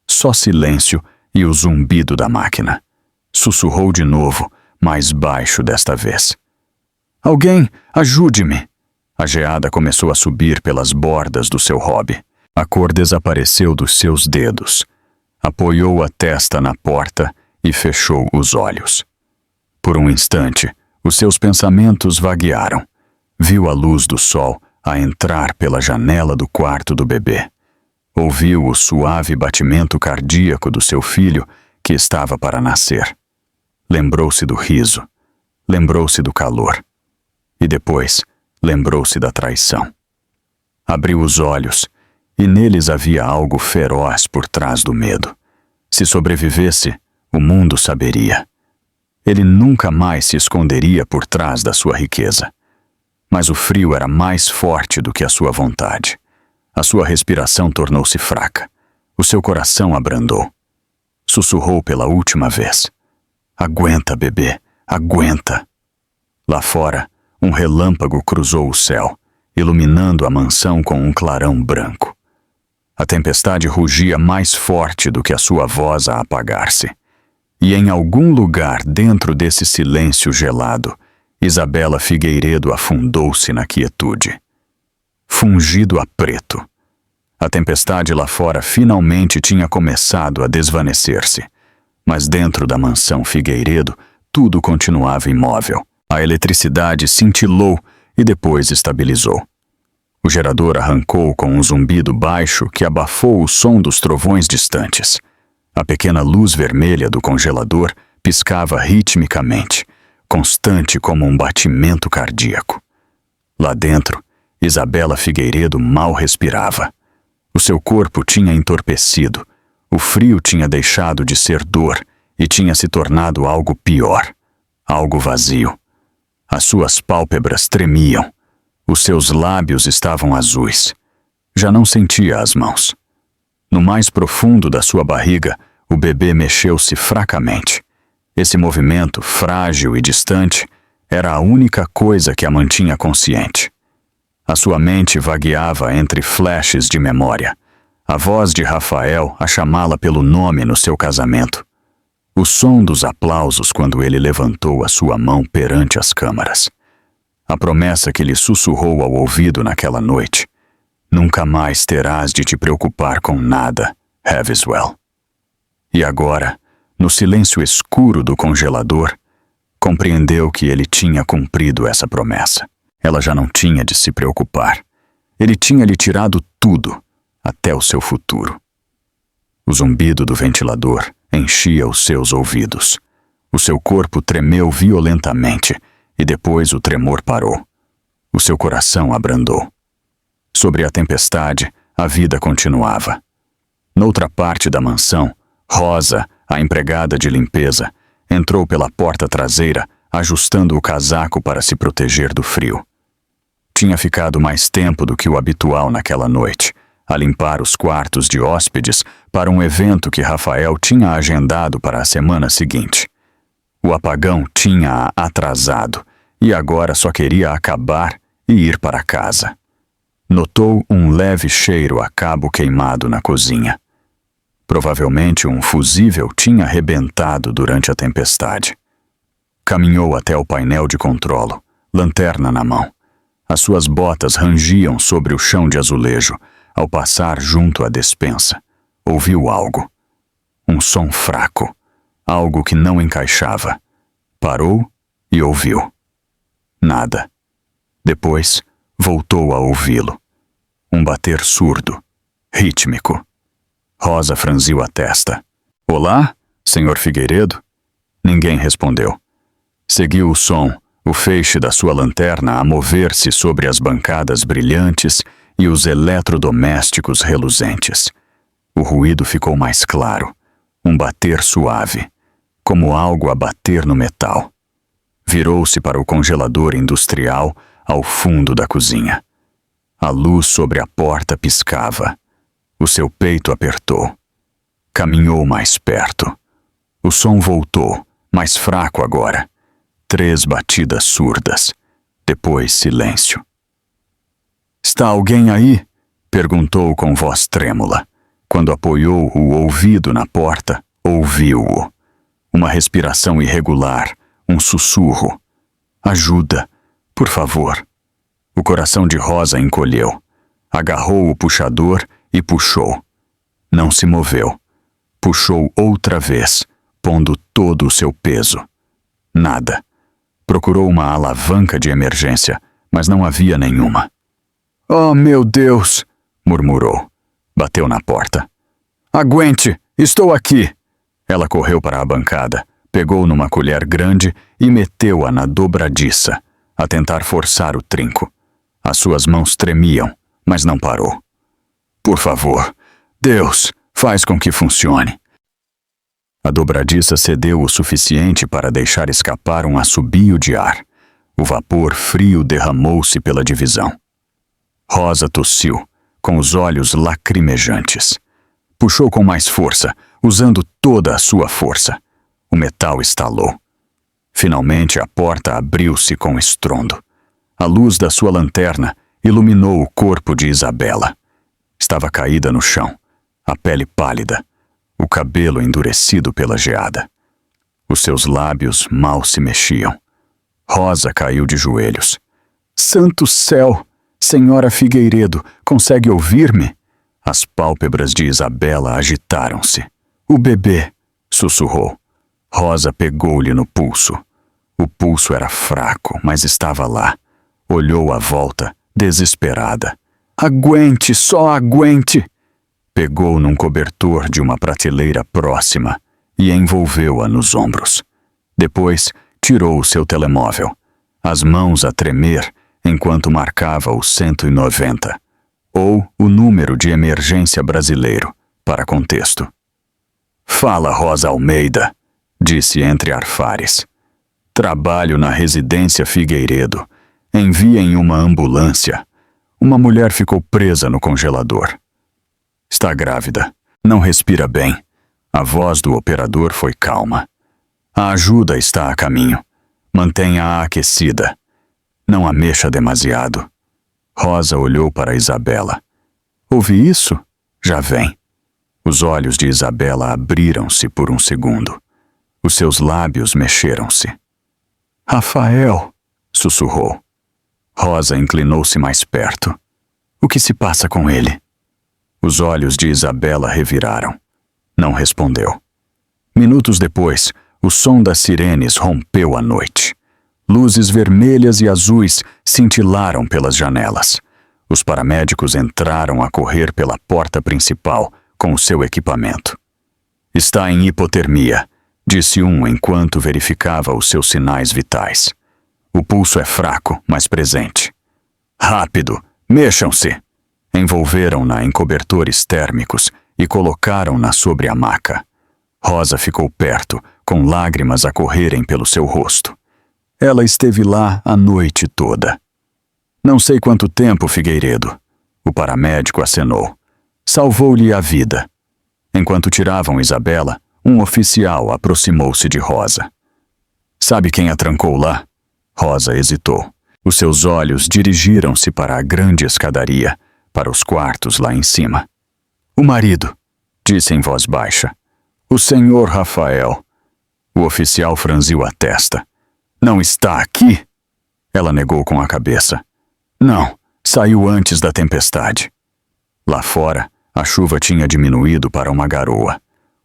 Só silêncio e o zumbido da máquina. Sussurrou de novo, mais baixo desta vez. Alguém, ajude-me! A geada começou a subir pelas bordas do seu hobby. A cor desapareceu dos seus dedos. Apoiou a testa na porta e fechou os olhos. Por um instante, os seus pensamentos vaguearam. Viu a luz do sol a entrar pela janela do quarto do bebê. Ouviu o suave batimento cardíaco do seu filho que estava para nascer. Lembrou-se do riso. Lembrou-se do calor. E depois, lembrou-se da traição. Abriu os olhos, e neles havia algo feroz por trás do medo. Se sobrevivesse, o mundo saberia. Ele nunca mais se esconderia por trás da sua riqueza. Mas o frio era mais forte do que a sua vontade. A sua respiração tornou-se fraca. O seu coração abrandou. Sussurrou pela última vez. Aguenta, bebê, aguenta. Lá fora, um relâmpago cruzou o céu, iluminando a mansão com um clarão branco. A tempestade rugia mais forte do que a sua voz a apagar-se. E em algum lugar dentro desse silêncio gelado, Isabela Figueiredo afundou-se na quietude. Fungido a preto. A tempestade lá fora finalmente tinha começado a desvanecer-se. Mas dentro da mansão Figueiredo, tudo continuava imóvel. A eletricidade cintilou e depois estabilizou. O gerador arrancou com um zumbido baixo que abafou o som dos trovões distantes. A pequena luz vermelha do congelador piscava ritmicamente, constante como um batimento cardíaco. Lá dentro, Isabela Figueiredo mal respirava. O seu corpo tinha entorpecido, o frio tinha deixado de ser dor e tinha se tornado algo pior, algo vazio. As suas pálpebras tremiam, os seus lábios estavam azuis. Já não sentia as mãos. No mais profundo da sua barriga, o bebê mexeu-se fracamente. Esse movimento, frágil e distante, era a única coisa que a mantinha consciente. A sua mente vagueava entre flashes de memória. A voz de Rafael a chamá-la pelo nome no seu casamento. O som dos aplausos quando ele levantou a sua mão perante as câmaras. A promessa que lhe sussurrou ao ouvido naquela noite. Nunca mais terás de te preocupar com nada, Haveswell. E agora, no silêncio escuro do congelador, compreendeu que ele tinha cumprido essa promessa. Ela já não tinha de se preocupar. Ele tinha lhe tirado tudo, até o seu futuro. O zumbido do ventilador enchia os seus ouvidos. O seu corpo tremeu violentamente e depois o tremor parou. O seu coração abrandou. Sobre a tempestade, a vida continuava. Noutra parte da mansão, Rosa, a empregada de limpeza, entrou pela porta traseira, ajustando o casaco para se proteger do frio. Tinha ficado mais tempo do que o habitual naquela noite, a limpar os quartos de hóspedes para um evento que Rafael tinha agendado para a semana seguinte. O apagão tinha-a atrasado e agora só queria acabar e ir para casa. Notou um leve cheiro a cabo queimado na cozinha. Provavelmente um fusível tinha rebentado durante a tempestade. Caminhou até o painel de controlo, lanterna na mão. As suas botas rangiam sobre o chão de azulejo ao passar junto à despensa. Ouviu algo. Um som fraco, algo que não encaixava. Parou e ouviu. Nada. Depois, voltou a ouvi-lo. Um bater surdo, rítmico. Rosa franziu a testa. Olá, senhor Figueiredo? Ninguém respondeu. Seguiu o som, o feixe da sua lanterna a mover-se sobre as bancadas brilhantes e os eletrodomésticos reluzentes. O ruído ficou mais claro, um bater suave, como algo a bater no metal. Virou-se para o congelador industrial ao fundo da cozinha. A luz sobre a porta piscava. O seu peito apertou. Caminhou mais perto. O som voltou, mais fraco agora. 3 batidas surdas. Depois silêncio. "Está alguém aí?" perguntou com voz trêmula. Quando apoiou o ouvido na porta, ouviu-o. Uma respiração irregular, um sussurro. "Ajuda, por favor." O coração de Rosa encolheu. Agarrou o puxador e puxou. Não se moveu. Puxou outra vez, pondo todo o seu peso. Nada. Procurou uma alavanca de emergência, mas não havia nenhuma. "Oh, meu Deus!" murmurou. Bateu na porta. "Aguente! Estou aqui!" Ela correu para a bancada, pegou numa colher grande e meteu-a na dobradiça, a tentar forçar o trinco. As suas mãos tremiam, mas não parou. "Por favor, Deus, faz com que funcione." A dobradiça cedeu o suficiente para deixar escapar um assobio de ar. O vapor frio derramou-se pela divisão. Rosa tossiu, com os olhos lacrimejantes. Puxou com mais força, usando toda a sua força. O metal estalou. Finalmente a porta abriu-se com estrondo. A luz da sua lanterna iluminou o corpo de Isabela. Estava caída no chão, a pele pálida, o cabelo endurecido pela geada. Os seus lábios mal se mexiam. Rosa caiu de joelhos. "Santo céu! Senhora Figueiredo, consegue ouvir-me?" As pálpebras de Isabela agitaram-se. "O bebê!" sussurrou. Rosa pegou-lhe no pulso. O pulso era fraco, mas estava lá. Olhou à volta, desesperada. "Aguente, só aguente!" Pegou num cobertor de uma prateleira próxima e envolveu-a nos ombros. Depois, tirou o seu telemóvel, as mãos a tremer enquanto marcava o 190, ou o número de emergência brasileiro, para contexto. "Fala, Rosa Almeida", disse entre arfares. "Trabalho na residência Figueiredo. Enviem uma ambulância. Uma mulher ficou presa no congelador. Está grávida. Não respira bem." A voz do operador foi calma. "A ajuda está a caminho. Mantenha-a aquecida. Não a mexa demasiado." Rosa olhou para Isabela. "Ouve isso? Já vem." Os olhos de Isabela abriram-se por um segundo. Os seus lábios mexeram-se. "Rafael", sussurrou. Rosa inclinou-se mais perto. "O que se passa com ele?" Os olhos de Isabela reviraram. Não respondeu. Minutos depois, o som das sirenes rompeu a noite. Luzes vermelhas e azuis cintilaram pelas janelas. Os paramédicos entraram a correr pela porta principal com o seu equipamento. "Está em hipotermia", disse um enquanto verificava os seus sinais vitais. "O pulso é fraco, mas presente." "Rápido! Mexam-se!" Envolveram-na em cobertores térmicos e colocaram-na sobre a maca. Rosa ficou perto, com lágrimas a correrem pelo seu rosto. Ela esteve lá a noite toda. "Não sei quanto tempo, Figueiredo." O paramédico acenou. "Salvou-lhe a vida." Enquanto tiravam Isabela, um oficial aproximou-se de Rosa. "Sabe quem a trancou lá?" Rosa hesitou. Os seus olhos dirigiram-se para a grande escadaria, para os quartos lá em cima. "O marido", disse em voz baixa. "O senhor Rafael." O oficial franziu a testa. "Não está aqui?" Ela negou com a cabeça. "Não, saiu antes da tempestade." Lá fora, a chuva tinha diminuído para uma garoa.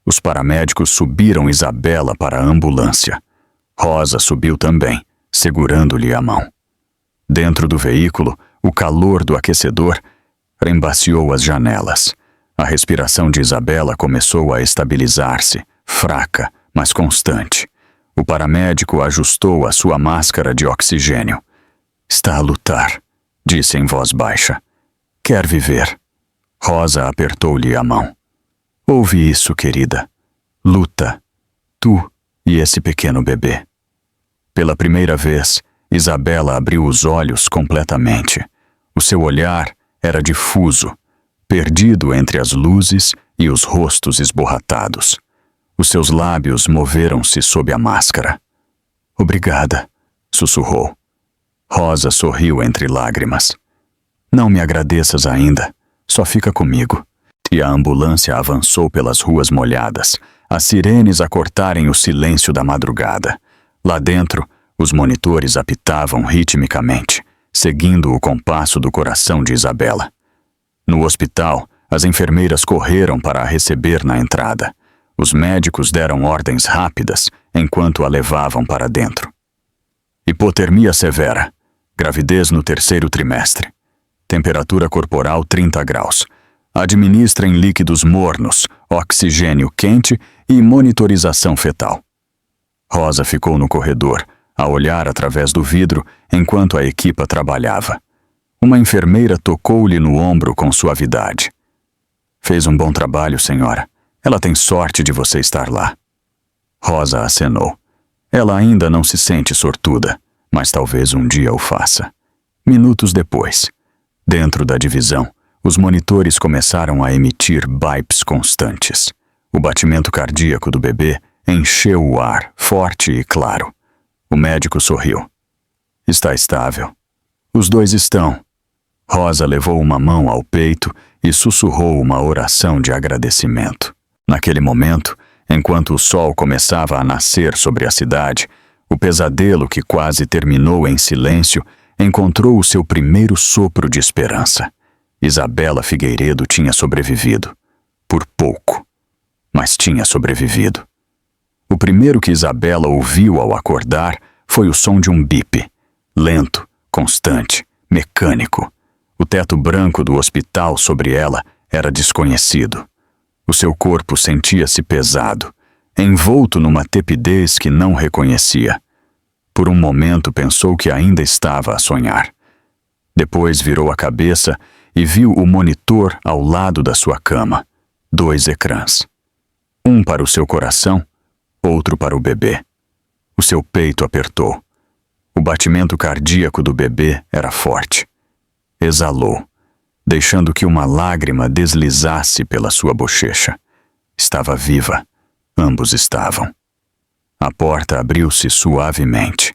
Os paramédicos subiram Isabela para a ambulância. Rosa subiu também, segurando-lhe a mão. Dentro do veículo, o calor do aquecedor rembaciou as janelas. A respiração de Isabela começou a estabilizar-se, fraca, mas constante. O paramédico ajustou a sua máscara de oxigênio. Está a lutar, disse em voz baixa. Quer viver. Rosa apertou-lhe a mão. Ouve isso, querida. Luta. Tu e esse pequeno bebê. Pela primeira vez, Isabela abriu os olhos completamente. O seu olhar era difuso, perdido entre as luzes e os rostos esborratados. Os seus lábios moveram-se sob a máscara. Obrigada, sussurrou. Rosa sorriu entre lágrimas. Não me agradeças ainda, só fica comigo. E a ambulância avançou pelas ruas molhadas, as sirenes a cortarem o silêncio da madrugada. Lá dentro, os monitores apitavam ritmicamente, seguindo o compasso do coração de Isabela. No hospital, as enfermeiras correram para a receber na entrada. Os médicos deram ordens rápidas enquanto a levavam para dentro. Hipotermia severa. Gravidez no 3º trimestre. Temperatura corporal 30 graus. Administrem líquidos mornos, oxigênio quente e monitorização fetal. Rosa ficou no corredor, a olhar através do vidro enquanto a equipa trabalhava. Uma enfermeira tocou-lhe no ombro com suavidade. Fez um bom trabalho, senhora. Ela tem sorte de você estar lá. Rosa acenou. Ela ainda não se sente sortuda, mas talvez um dia o faça. Minutos depois, dentro da divisão, os monitores começaram a emitir bips constantes. O batimento cardíaco do bebê encheu o ar, forte e claro. O médico sorriu. Está estável. Os dois estão. Rosa levou uma mão ao peito e sussurrou uma oração de agradecimento. Naquele momento, enquanto o sol começava a nascer sobre a cidade, o pesadelo que quase terminou em silêncio encontrou o seu primeiro sopro de esperança. Isabela Figueiredo tinha sobrevivido. Por pouco. Mas tinha sobrevivido. O primeiro que Isabela ouviu ao acordar foi o som de um bip. Lento, constante, mecânico. O teto branco do hospital sobre ela era desconhecido. O seu corpo sentia-se pesado, envolto numa tepidez que não reconhecia. Por um momento pensou que ainda estava a sonhar. Depois virou a cabeça e viu o monitor ao lado da sua cama. 2 ecrãs. Um para o seu coração, outro para o bebê. O seu peito apertou. O batimento cardíaco do bebê era forte. Exalou, deixando que uma lágrima deslizasse pela sua bochecha. Estava viva. Ambos estavam. A porta abriu-se suavemente.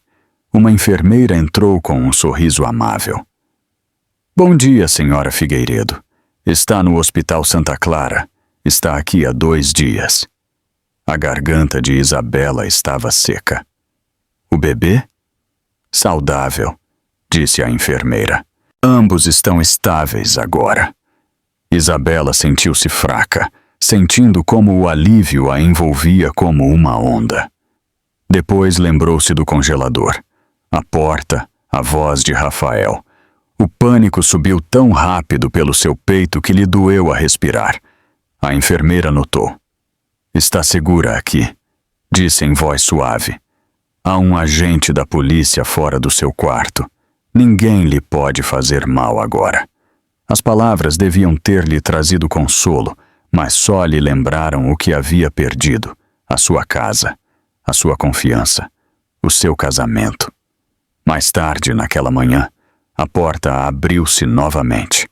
Uma enfermeira entrou com um sorriso amável. Bom dia, senhora Figueiredo. Está no Hospital Santa Clara. Está aqui há 2 dias. A garganta de Isabela estava seca. O bebê? Saudável, disse a enfermeira. Ambos estão estáveis agora. Isabela sentiu-se fraca, sentindo como o alívio a envolvia como uma onda. Depois lembrou-se do congelador, a porta, a voz de Rafael. O pânico subiu tão rápido pelo seu peito que lhe doeu a respirar. A enfermeira notou. Está segura aqui, disse em voz suave. Há um agente da polícia fora do seu quarto. Ninguém lhe pode fazer mal agora. As palavras deviam ter-lhe trazido consolo, mas só lhe lembraram o que havia perdido, a sua casa, a sua confiança, o seu casamento. Mais tarde, naquela manhã, a porta abriu-se novamente.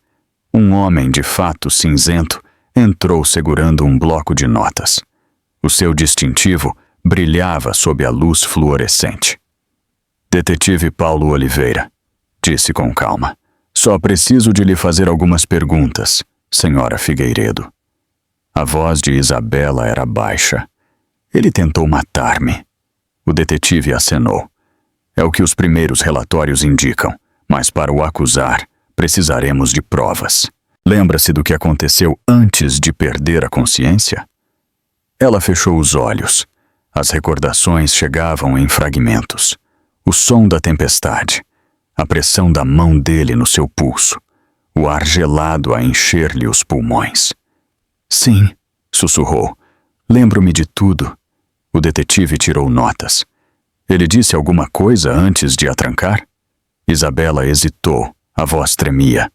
Um homem de fato cinzento entrou segurando um bloco de notas. O seu distintivo brilhava sob a luz fluorescente. Detetive Paulo Oliveira, disse com calma. Só preciso de lhe fazer algumas perguntas, senhora Figueiredo. A voz de Isabela era baixa. Ele tentou matar-me. O detetive acenou. É o que os primeiros relatórios indicam, mas para o acusar, precisaremos de provas. Lembra-se do que aconteceu antes de perder a consciência? Ela fechou os olhos. As recordações chegavam em fragmentos. O som da tempestade, a pressão da mão dele no seu pulso, o ar gelado a encher-lhe os pulmões. Sim, sussurrou. Lembro-me de tudo. O detetive tirou notas. Ele disse alguma coisa antes de a trancar? Isabela hesitou, a voz tremia.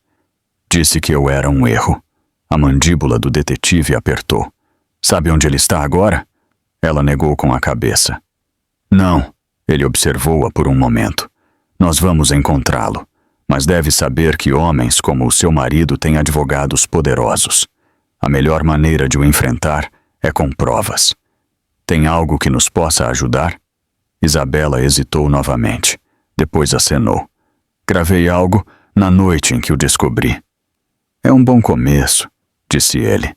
Disse que eu era um erro. A mandíbula do detetive apertou. Sabe onde ele está agora? Ela negou com a cabeça. Não, ele observou-a por um momento. Nós vamos encontrá-lo, mas deve saber que homens como o seu marido têm advogados poderosos. A melhor maneira de o enfrentar é com provas. Tem algo que nos possa ajudar? Isabela hesitou novamente. Depois acenou. Gravei algo na noite em que o descobri. É um bom começo, disse ele.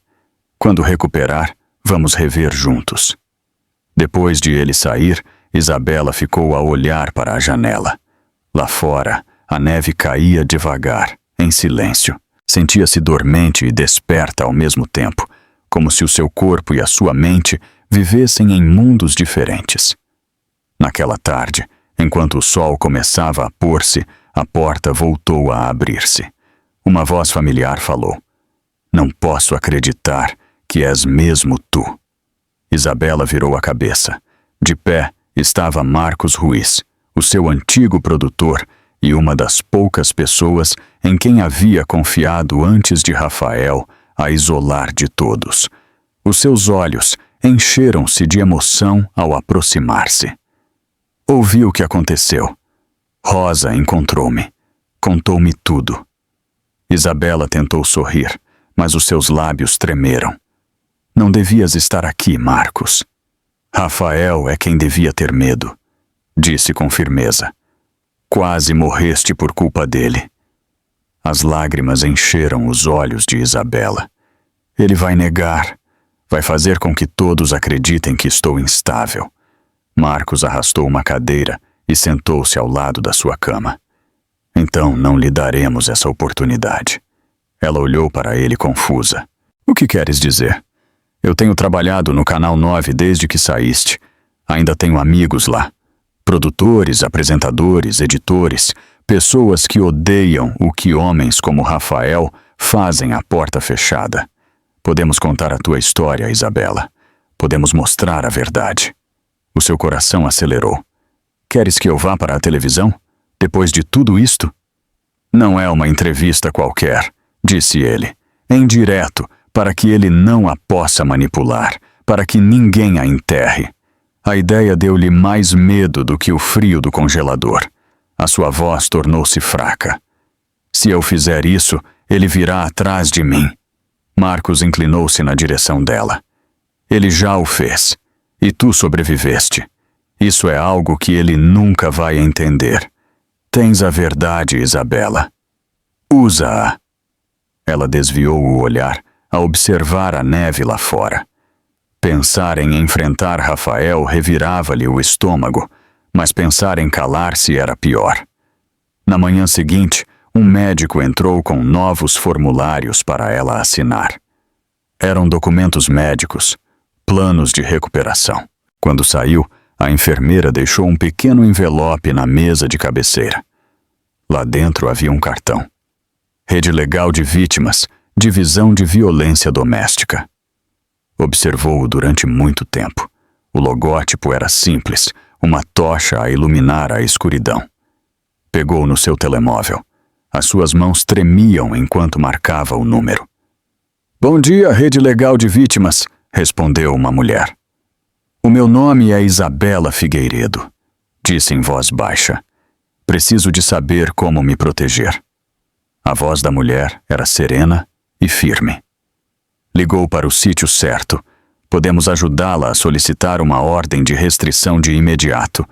Quando recuperar, vamos rever juntos. Depois de ele sair, Isabela ficou a olhar para a janela. Lá fora, a neve caía devagar, em silêncio. Sentia-se dormente e desperta ao mesmo tempo, como se o seu corpo e a sua mente vivessem em mundos diferentes. Naquela tarde, enquanto o sol começava a pôr-se, a porta voltou a abrir-se. Uma voz familiar falou: "Não posso acreditar que és mesmo tu." Isabela virou a cabeça. De pé estava Marcos Ruiz, o seu antigo produtor e uma das poucas pessoas em quem havia confiado antes de Rafael a isolar de todos. Os seus olhos encheram-se de emoção ao aproximar-se. Ouvi o que aconteceu. Rosa encontrou-me. Contou-me tudo. Isabela tentou sorrir, mas os seus lábios tremeram. Não devias estar aqui, Marcos. Rafael é quem devia ter medo, disse com firmeza. Quase morreste por culpa dele. As lágrimas encheram os olhos de Isabela. Ele vai negar. Vai fazer com que todos acreditem que estou instável. Marcos arrastou uma cadeira e sentou-se ao lado da sua cama. Então não lhe daremos essa oportunidade. Ela olhou para ele confusa. O que queres dizer? Eu tenho trabalhado no Canal 9 desde que saíste. Ainda tenho amigos lá. Produtores, apresentadores, editores, pessoas que odeiam o que homens como Rafael fazem à porta fechada. Podemos contar a tua história, Isabela. Podemos mostrar a verdade. O seu coração acelerou. Queres que eu vá para a televisão? Depois de tudo isto? Não é uma entrevista qualquer, disse ele. Em direto, para que ele não a possa manipular, para que ninguém a enterre. A ideia deu-lhe mais medo do que o frio do congelador. A sua voz tornou-se fraca. Se eu fizer isso, ele virá atrás de mim. Marcos inclinou-se na direção dela. Ele já o fez. E tu sobreviveste. Isso é algo que ele nunca vai entender. Tens a verdade, Isabela. Usa-a. Ela desviou o olhar a observar a neve lá fora. Pensar em enfrentar Rafael revirava-lhe o estômago, mas pensar em calar-se era pior. Na manhã seguinte, um médico entrou com novos formulários para ela assinar. Eram documentos médicos, planos de recuperação. Quando saiu, a enfermeira deixou um pequeno envelope na mesa de cabeceira. Lá dentro havia um cartão. Rede Legal de Vítimas, Divisão de Violência Doméstica. Observou-o durante muito tempo. O logótipo era simples, uma tocha a iluminar a escuridão. Pegou no seu telemóvel. As suas mãos tremiam enquanto marcava o número. Bom dia, Rede Legal de Vítimas, respondeu uma mulher. O meu nome é Isabela Figueiredo, disse em voz baixa. Preciso de saber como me proteger. A voz da mulher era serena e firme. Ligou para o sítio certo. Podemos ajudá-la a solicitar uma ordem de restrição de imediato.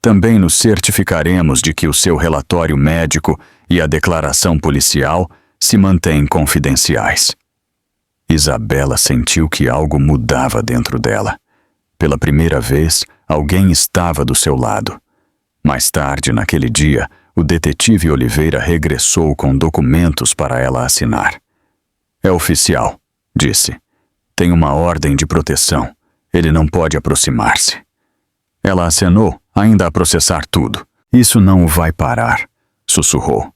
Também nos certificaremos de que o seu relatório médico e a declaração policial se mantêm confidenciais. Isabela sentiu que algo mudava dentro dela. Pela primeira vez, alguém estava do seu lado. Mais tarde, naquele dia, o detetive Oliveira regressou com documentos para ela assinar. É oficial, disse. Tem uma ordem de proteção. Ele não pode aproximar-se. Ela acenou, ainda a processar tudo. Isso não o vai parar, sussurrou.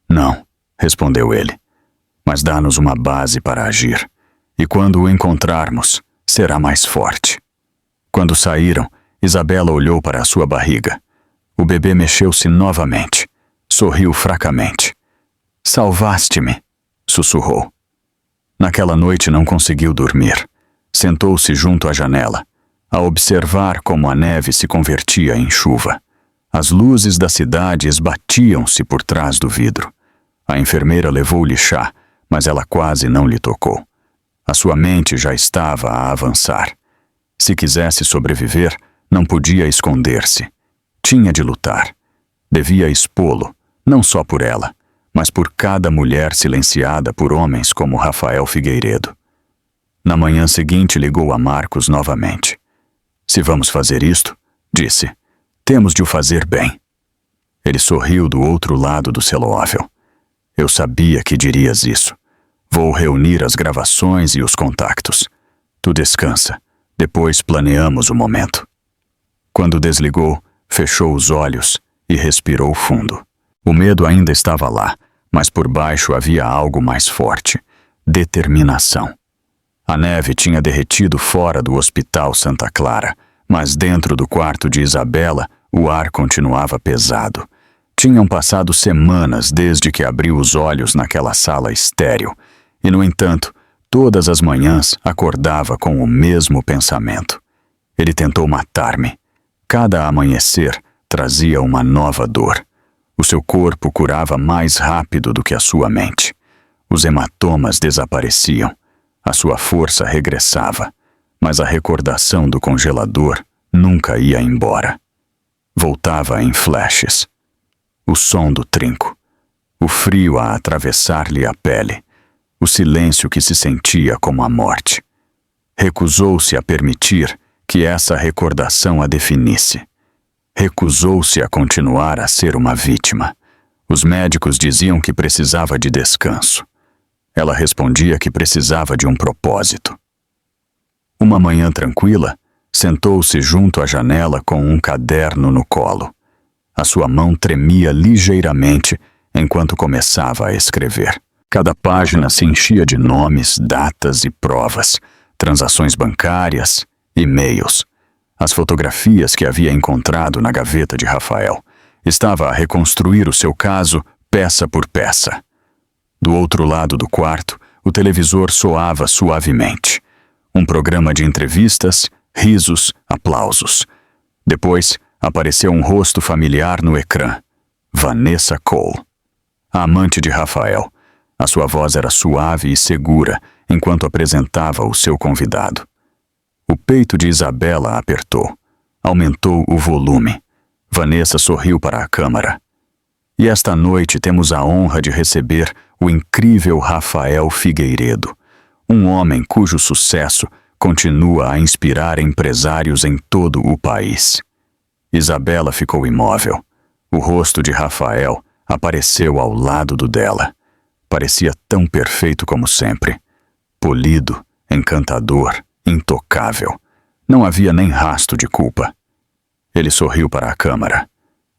Não, respondeu ele. Mas dá-nos uma base para agir. E quando o encontrarmos, será mais forte. Quando saíram, Isabela olhou para a sua barriga. O bebê mexeu-se novamente. Sorriu fracamente. Salvaste-me, sussurrou. Naquela noite não conseguiu dormir. Sentou-se junto à janela, a observar como a neve se convertia em chuva. As luzes da cidade esbatiam-se por trás do vidro. A enfermeira levou-lhe chá, mas ela quase não lhe tocou. A sua mente já estava a avançar. Se quisesse sobreviver, não podia esconder-se. Tinha de lutar. Devia expô-lo, não só por ela, mas por cada mulher silenciada por homens como Rafael Figueiredo. Na manhã seguinte ligou a Marcos novamente. Se vamos fazer isto, disse, temos de o fazer bem. Ele sorriu do outro lado do celófel. Eu sabia que dirias isso. Vou reunir as gravações e os contactos. Tu descansa. Depois planeamos o momento. Quando desligou, fechou os olhos e respirou fundo. O medo ainda estava lá, mas por baixo havia algo mais forte. Determinação. A neve tinha derretido fora do Hospital Santa Clara, mas dentro do quarto de Isabela, o ar continuava pesado. Tinham passado semanas desde que abriu os olhos naquela sala estéril, e, no entanto, todas as manhãs acordava com o mesmo pensamento. Ele tentou matar-me. Cada amanhecer trazia uma nova dor. O seu corpo curava mais rápido do que a sua mente. Os hematomas desapareciam. A sua força regressava, mas a recordação do congelador nunca ia embora. Voltava em flashes. O som do trinco, o frio a atravessar-lhe a pele, o silêncio que se sentia como a morte. Recusou-se a permitir que essa recordação a definisse. Recusou-se a continuar a ser uma vítima. Os médicos diziam que precisava de descanso. Ela respondia que precisava de um propósito. Uma manhã tranquila, sentou-se junto à janela com um caderno no colo. A sua mão tremia ligeiramente enquanto começava a escrever. Cada página se enchia de nomes, datas e provas, transações bancárias, e-mails. As fotografias que havia encontrado na gaveta de Rafael. Estava a reconstruir o seu caso peça por peça. Do outro lado do quarto, o televisor soava suavemente. Um programa de entrevistas, risos, aplausos. Depois, apareceu um rosto familiar no ecrã. Vanessa Cole. A amante de Rafael. A sua voz era suave e segura enquanto apresentava o seu convidado. O peito de Isabela apertou. Aumentou o volume. Vanessa sorriu para a câmara. E esta noite temos a honra de receber o incrível Rafael Figueiredo, um homem cujo sucesso continua a inspirar empresários em todo o país. Isabela ficou imóvel. O rosto de Rafael apareceu ao lado do dela. Parecia tão perfeito como sempre. Polido, encantador, intocável. Não havia nem rastro de culpa. Ele sorriu para a câmara.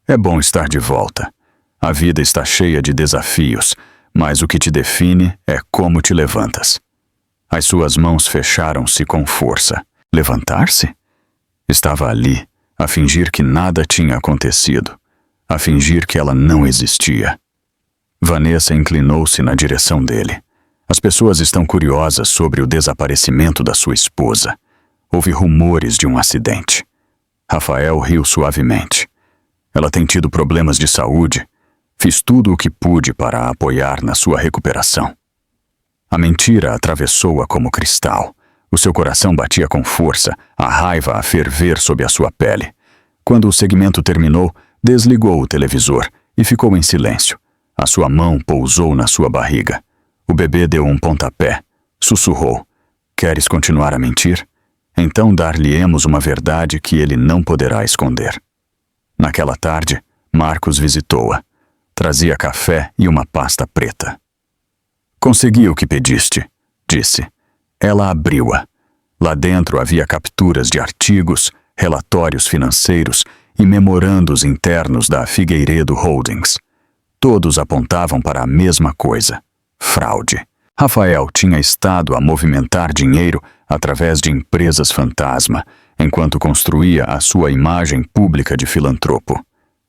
É bom estar de volta. A vida está cheia de desafios, mas o que te define é como te levantas. As suas mãos fecharam-se com força. Levantar-se? Estava ali, a fingir que nada tinha acontecido, a fingir que ela não existia. Vanessa inclinou-se na direção dele. As pessoas estão curiosas sobre o desaparecimento da sua esposa. Houve rumores de um acidente. Rafael riu suavemente. Ela tem tido problemas de saúde. Fiz tudo o que pude para a apoiar na sua recuperação. A mentira atravessou-a como cristal. O seu coração batia com força, a raiva a ferver sob a sua pele. Quando o segmento terminou, desligou o televisor e ficou em silêncio. A sua mão pousou na sua barriga. O bebê deu um pontapé. Sussurrou. Queres continuar a mentir? Então dar-lhe-emos uma verdade que ele não poderá esconder. Naquela tarde, Marcos visitou-a. Trazia café e uma pasta preta. Consegui o que pediste, disse. Ela abriu-a. Lá dentro havia capturas de artigos, relatórios financeiros e memorandos internos da Figueiredo Holdings. Todos apontavam para a mesma coisa: fraude. Rafael tinha estado a movimentar dinheiro através de empresas fantasma, enquanto construía a sua imagem pública de filantropo.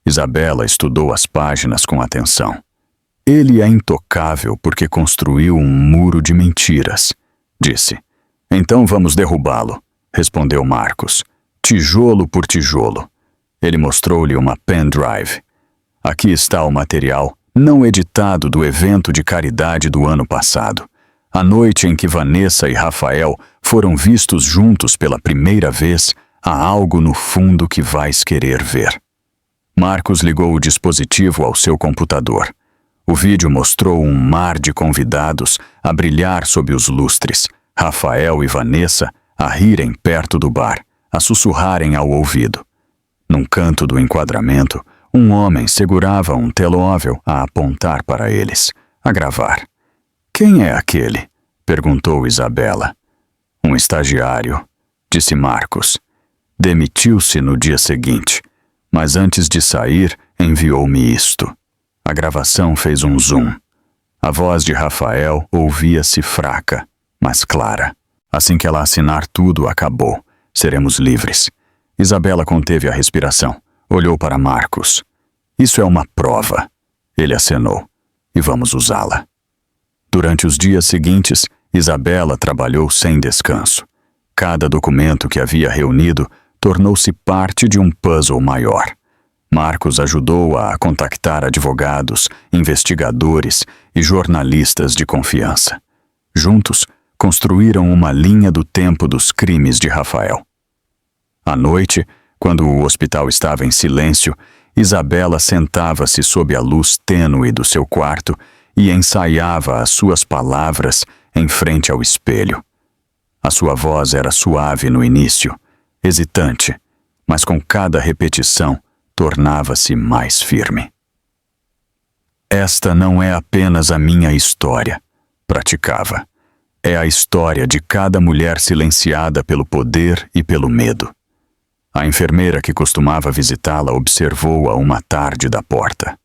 Isabela estudou as páginas com atenção. Ele é intocável porque construiu um muro de mentiras, disse. Então vamos derrubá-lo, respondeu Marcos, tijolo por tijolo. Ele mostrou-lhe uma pendrive. Aqui está o material não editado do evento de caridade do ano passado. A noite em que Vanessa e Rafael foram vistos juntos pela primeira vez, há algo no fundo que vais querer ver. Marcos ligou o dispositivo ao seu computador. O vídeo mostrou um mar de convidados a brilhar sob os lustres, Rafael e Vanessa a rirem perto do bar, a sussurrarem ao ouvido. Num canto do enquadramento, um homem segurava um telemóvel a apontar para eles, a gravar. Quem é aquele? Perguntou Isabela. Um estagiário, disse Marcos. Demitiu-se no dia seguinte, mas antes de sair enviou-me isto. A gravação fez um zoom. A voz de Rafael ouvia-se fraca, mas clara. Assim que ela assinar tudo, acabou. Seremos livres. Isabela conteve a respiração. Olhou para Marcos. Isso é uma prova. Ele acenou. E vamos usá-la. Durante os dias seguintes, Isabela trabalhou sem descanso. Cada documento que havia reunido tornou-se parte de um puzzle maior. Marcos ajudou-a a contactar advogados, investigadores e jornalistas de confiança. Juntos, construíram uma linha do tempo dos crimes de Rafael. À noite, quando o hospital estava em silêncio, Isabela sentava-se sob a luz tênue do seu quarto e ensaiava as suas palavras em frente ao espelho. A sua voz era suave no início, hesitante, mas com cada repetição tornava-se mais firme. Esta não é apenas a minha história, praticava. É a história de cada mulher silenciada pelo poder e pelo medo. A enfermeira que costumava visitá-la observou-a uma tarde da porta.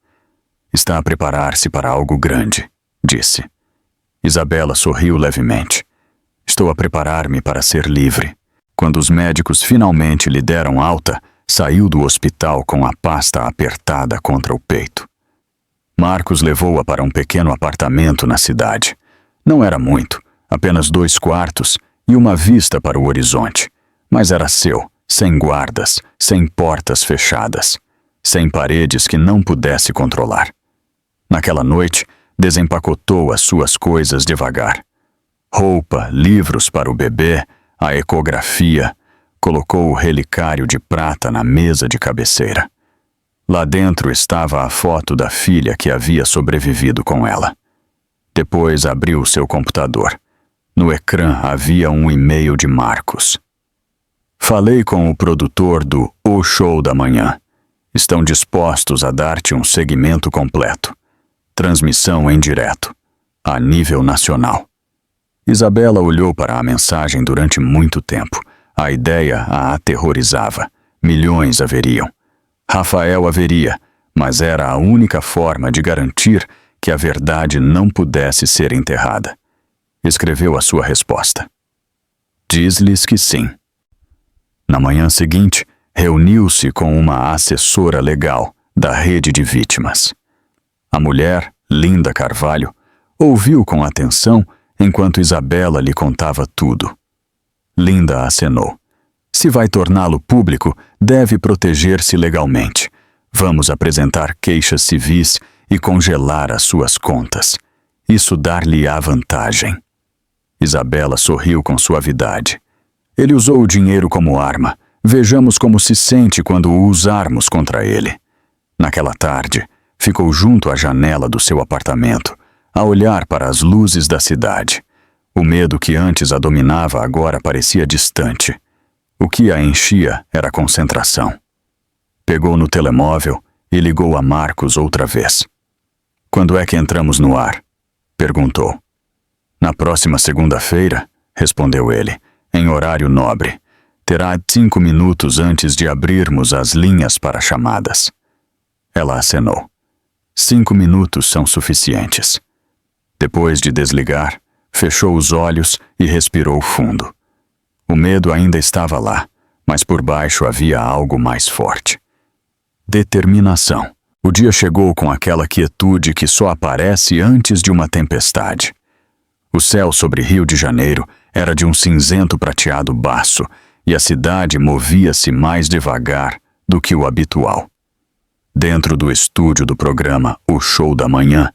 Está a preparar-se para algo grande, disse. Isabela sorriu levemente. Estou a preparar-me para ser livre. Quando os médicos finalmente lhe deram alta, saiu do hospital com a pasta apertada contra o peito. Marcos levou-a para um pequeno apartamento na cidade. Não era muito, apenas 2 quartos e uma vista para o horizonte. Mas era seu, sem guardas, sem portas fechadas, sem paredes que não pudesse controlar. Naquela noite, desempacotou as suas coisas devagar. Roupa, livros para o bebê, a ecografia, colocou o relicário de prata na mesa de cabeceira. Lá dentro estava a foto da filha que havia sobrevivido com ela. Depois abriu seu computador. No ecrã havia um e-mail de Marcos. Falei com o produtor do O Show da Manhã. Estão dispostos a dar-te um segmento completo. Transmissão em direto, a nível nacional. Isabela olhou para a mensagem durante muito tempo. A ideia a aterrorizava. Milhões haveriam. Rafael haveria, mas era a única forma de garantir que a verdade não pudesse ser enterrada. Escreveu a sua resposta. Diz-lhes que sim. Na manhã seguinte, reuniu-se com uma assessora legal da rede de vítimas. A mulher, Linda Carvalho, ouviu com atenção enquanto Isabela lhe contava tudo. Linda acenou. Se vai torná-lo público, deve proteger-se legalmente. Vamos apresentar queixas civis e congelar as suas contas. Isso dar-lhe-á vantagem. Isabela sorriu com suavidade. Ele usou o dinheiro como arma. Vejamos como se sente quando o usarmos contra ele. Naquela tarde, ficou junto à janela do seu apartamento, a olhar para as luzes da cidade. O medo que antes a dominava agora parecia distante. O que a enchia era concentração. Pegou no telemóvel e ligou a Marcos outra vez. Quando é que entramos no ar? Perguntou. Na próxima segunda-feira, respondeu ele, em horário nobre. Terá 5 minutos antes de abrirmos as linhas para chamadas. Ela acenou. 5 minutos são suficientes. Depois de desligar, fechou os olhos e respirou fundo. O medo ainda estava lá, mas por baixo havia algo mais forte. Determinação. O dia chegou com aquela quietude que só aparece antes de uma tempestade. O céu sobre Rio de Janeiro era de um cinzento prateado baço e a cidade movia-se mais devagar do que o habitual. Dentro do estúdio do programa O Show da Manhã,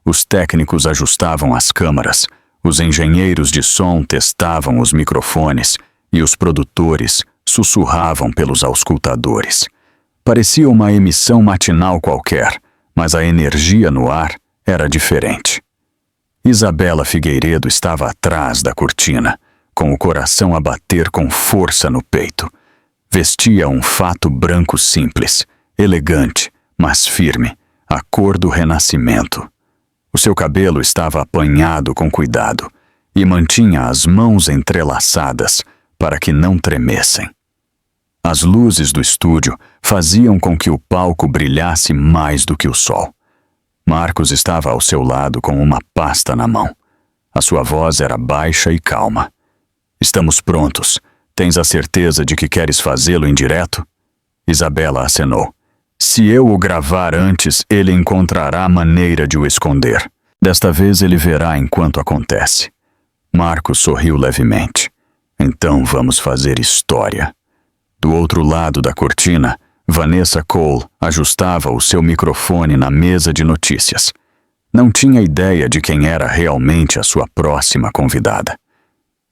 os técnicos ajustavam as câmaras, os engenheiros de som testavam os microfones e os produtores sussurravam pelos auscultadores. Parecia uma emissão matinal qualquer, mas a energia no ar era diferente. Isabela Figueiredo estava atrás da cortina, com o coração a bater com força no peito. Vestia um fato branco simples, elegante, mas firme, a cor do renascimento. O seu cabelo estava apanhado com cuidado e mantinha as mãos entrelaçadas para que não tremessem. As luzes do estúdio faziam com que o palco brilhasse mais do que o sol. Marcos estava ao seu lado com uma pasta na mão. A sua voz era baixa e calma. "Estamos prontos. Tens a certeza de que queres fazê-lo em direto?" Isabela acenou. "Se eu o gravar antes, ele encontrará maneira de o esconder. Desta vez ele verá enquanto acontece." Marcos sorriu levemente. "Então vamos fazer história." Do outro lado da cortina, Vanessa Cole ajustava o seu microfone na mesa de notícias. Não tinha ideia de quem era realmente a sua próxima convidada.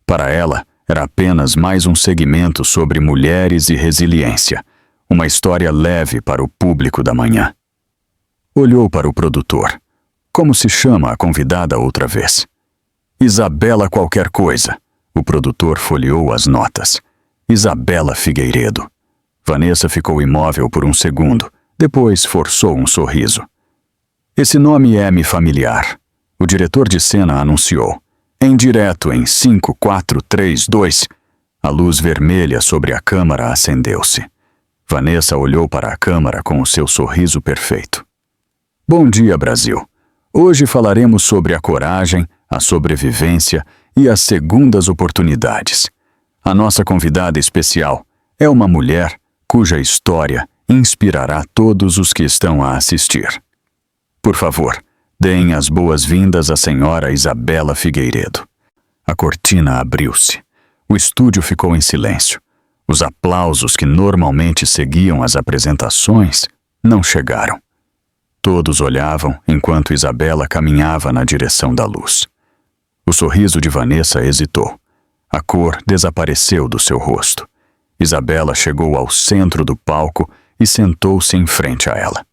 Para ela, era apenas mais um segmento sobre mulheres e resiliência, uma história leve para o público da manhã. Olhou para o produtor. "Como se chama a convidada outra vez?" "Isabela qualquer coisa." O produtor folheou as notas. "Isabela Figueiredo." Vanessa ficou imóvel por um segundo, depois forçou um sorriso. "Esse nome é-me familiar." O diretor de cena anunciou. "Em direto em 5, 4, 3, 2. A luz vermelha sobre a câmara acendeu-se. Vanessa olhou para a câmara com o seu sorriso perfeito. "Bom dia, Brasil. Hoje falaremos sobre a coragem, a sobrevivência e as segundas oportunidades. A nossa convidada especial é uma mulher cuja história inspirará todos os que estão a assistir. Por favor, deem as boas-vindas à senhora Isabela Figueiredo." A cortina abriu-se. O estúdio ficou em silêncio. Os aplausos que normalmente seguiam as apresentações não chegaram. Todos olhavam enquanto Isabela caminhava na direção da luz. O sorriso de Vanessa hesitou. A cor desapareceu do seu rosto. Isabela chegou ao centro do palco e sentou-se em frente a ela.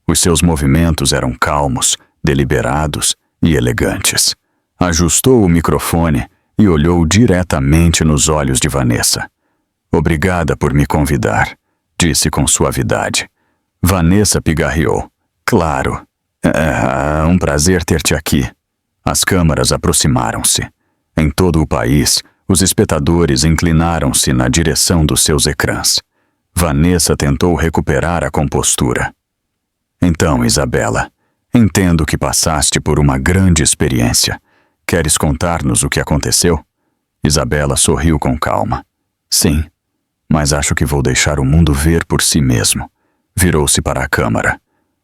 Os seus movimentos eram calmos, deliberados e elegantes. Ajustou o microfone e olhou diretamente nos olhos de Vanessa. "Obrigada por me convidar", disse com suavidade. Vanessa pigarreou. "Claro. É um prazer ter-te aqui." As câmaras aproximaram-se. Em todo o país, os espectadores inclinaram-se na direção dos seus ecrãs. Vanessa tentou recuperar a compostura. "Então, Isabela, entendo que passaste por uma grande experiência. Queres contar-nos o que aconteceu?" Isabela sorriu com calma. "Sim, mas acho que vou deixar o mundo ver por si mesmo." Virou-se para a câmara.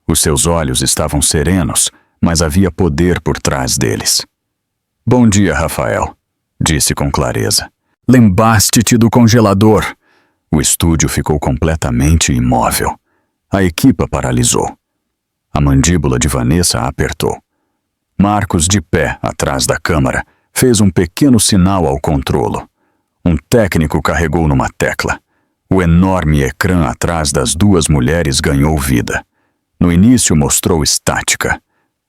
Os seus olhos estavam serenos, mas havia poder por trás deles. "Bom dia, Rafael", disse com clareza. "Lembraste-te do congelador." O estúdio ficou completamente imóvel. A equipa paralisou. A mandíbula de Vanessa apertou. Marcos, de pé atrás da câmara, fez um pequeno sinal ao controlo. Um técnico carregou numa tecla. O enorme ecrã atrás das duas mulheres ganhou vida. No início mostrou estática.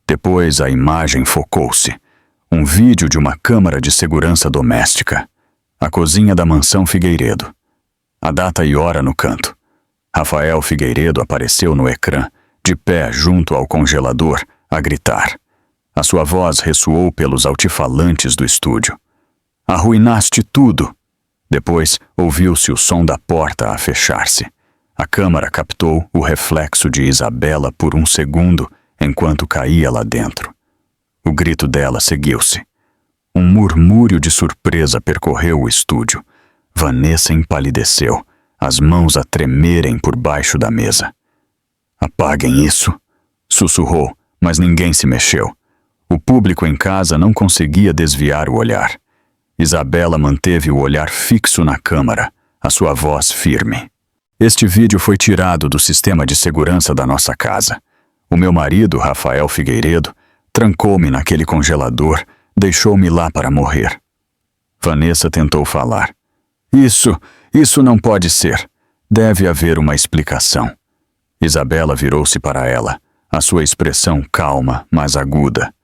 Depois a imagem focou-se. Um vídeo de uma câmara de segurança doméstica. A cozinha da mansão Figueiredo. A data e hora no canto. Rafael Figueiredo apareceu no ecrã, de pé junto ao congelador, a gritar. A sua voz ressoou pelos altifalantes do estúdio. "Arruinaste tudo!" Depois ouviu-se o som da porta a fechar-se. A câmara captou o reflexo de Isabela por um segundo enquanto caía lá dentro. O grito dela seguiu-se. Um murmúrio de surpresa percorreu o estúdio. Vanessa empalideceu, as mãos a tremerem por baixo da mesa. "Apaguem isso", sussurrou, mas ninguém se mexeu. O público em casa não conseguia desviar o olhar. Isabela manteve o olhar fixo na câmera, a sua voz firme. "Este vídeo foi tirado do sistema de segurança da nossa casa. O meu marido, Rafael Figueiredo, trancou-me naquele congelador, deixou-me lá para morrer." Vanessa tentou falar. Isso não pode ser. Deve haver uma explicação." Isabela virou-se para ela, a sua expressão calma, mas aguda.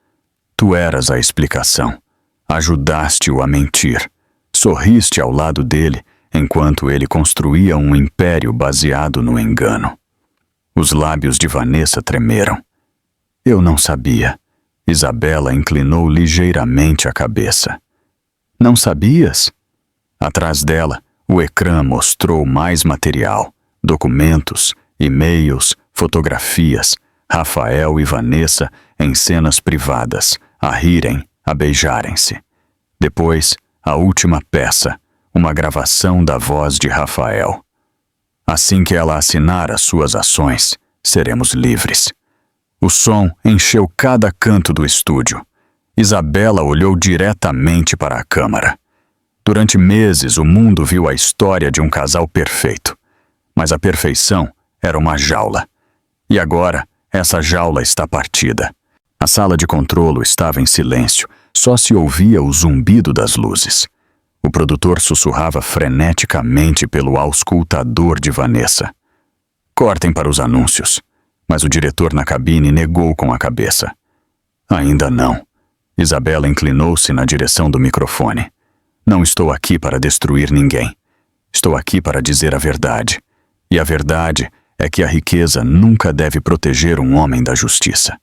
"Tu eras a explicação. Ajudaste-o a mentir. Sorriste ao lado dele, enquanto ele construía um império baseado no engano." Os lábios de Vanessa tremeram. "Eu não sabia." Isabela inclinou ligeiramente a cabeça. "Não sabias?" Atrás dela, o ecrã mostrou mais material, documentos, e-mails, fotografias, Rafael e Vanessa em cenas privadas, a rirem, a beijarem-se. Depois, a última peça, uma gravação da voz de Rafael. "Assim que ela assinar as suas ações, seremos livres." O som encheu cada canto do estúdio. Isabela olhou diretamente para a câmera. Durante meses, o mundo viu a história de um casal perfeito. Mas a perfeição era uma jaula. E agora, essa jaula está partida. A sala de controlo estava em silêncio, só se ouvia o zumbido das luzes. O produtor sussurrava freneticamente pelo auscultador de Vanessa. "Cortem para os anúncios." Mas o diretor na cabine negou com a cabeça. "Ainda não." Isabela inclinou-se na direção do microfone. "Não estou aqui para destruir ninguém. Estou aqui para dizer a verdade. E a verdade é que a riqueza nunca deve proteger um homem da justiça."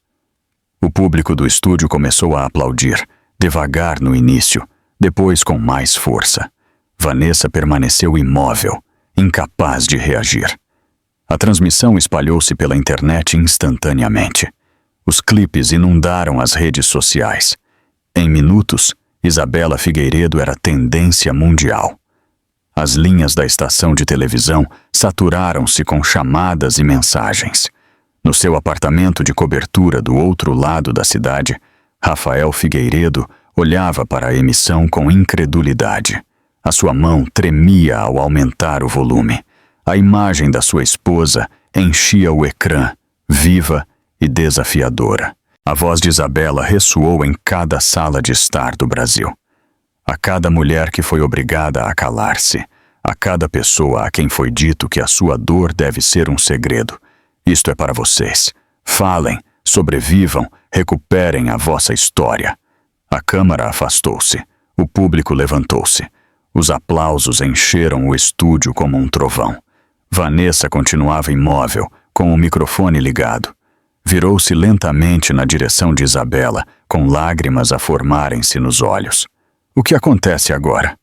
O público do estúdio começou a aplaudir, devagar no início, depois com mais força. Vanessa permaneceu imóvel, incapaz de reagir. A transmissão espalhou-se pela internet instantaneamente. Os clipes inundaram as redes sociais. Em minutos, Isabela Figueiredo era tendência mundial. As linhas da estação de televisão saturaram-se com chamadas e mensagens. No seu apartamento de cobertura do outro lado da cidade, Rafael Figueiredo olhava para a emissão com incredulidade. A sua mão tremia ao aumentar o volume. A imagem da sua esposa enchia o ecrã, viva e desafiadora. A voz de Isabela ressoou em cada sala de estar do Brasil. A cada mulher que foi obrigada a calar-se, a cada pessoa a quem foi dito que a sua dor deve ser um segredo. Isto é para vocês. Falem, sobrevivam, recuperem a vossa história. A câmara afastou-se. O público levantou-se. Os aplausos encheram o estúdio como um trovão. Vanessa continuava imóvel, com o microfone ligado. Virou-se lentamente na direção de Isabela, com lágrimas a formarem-se nos olhos. "O que acontece agora?"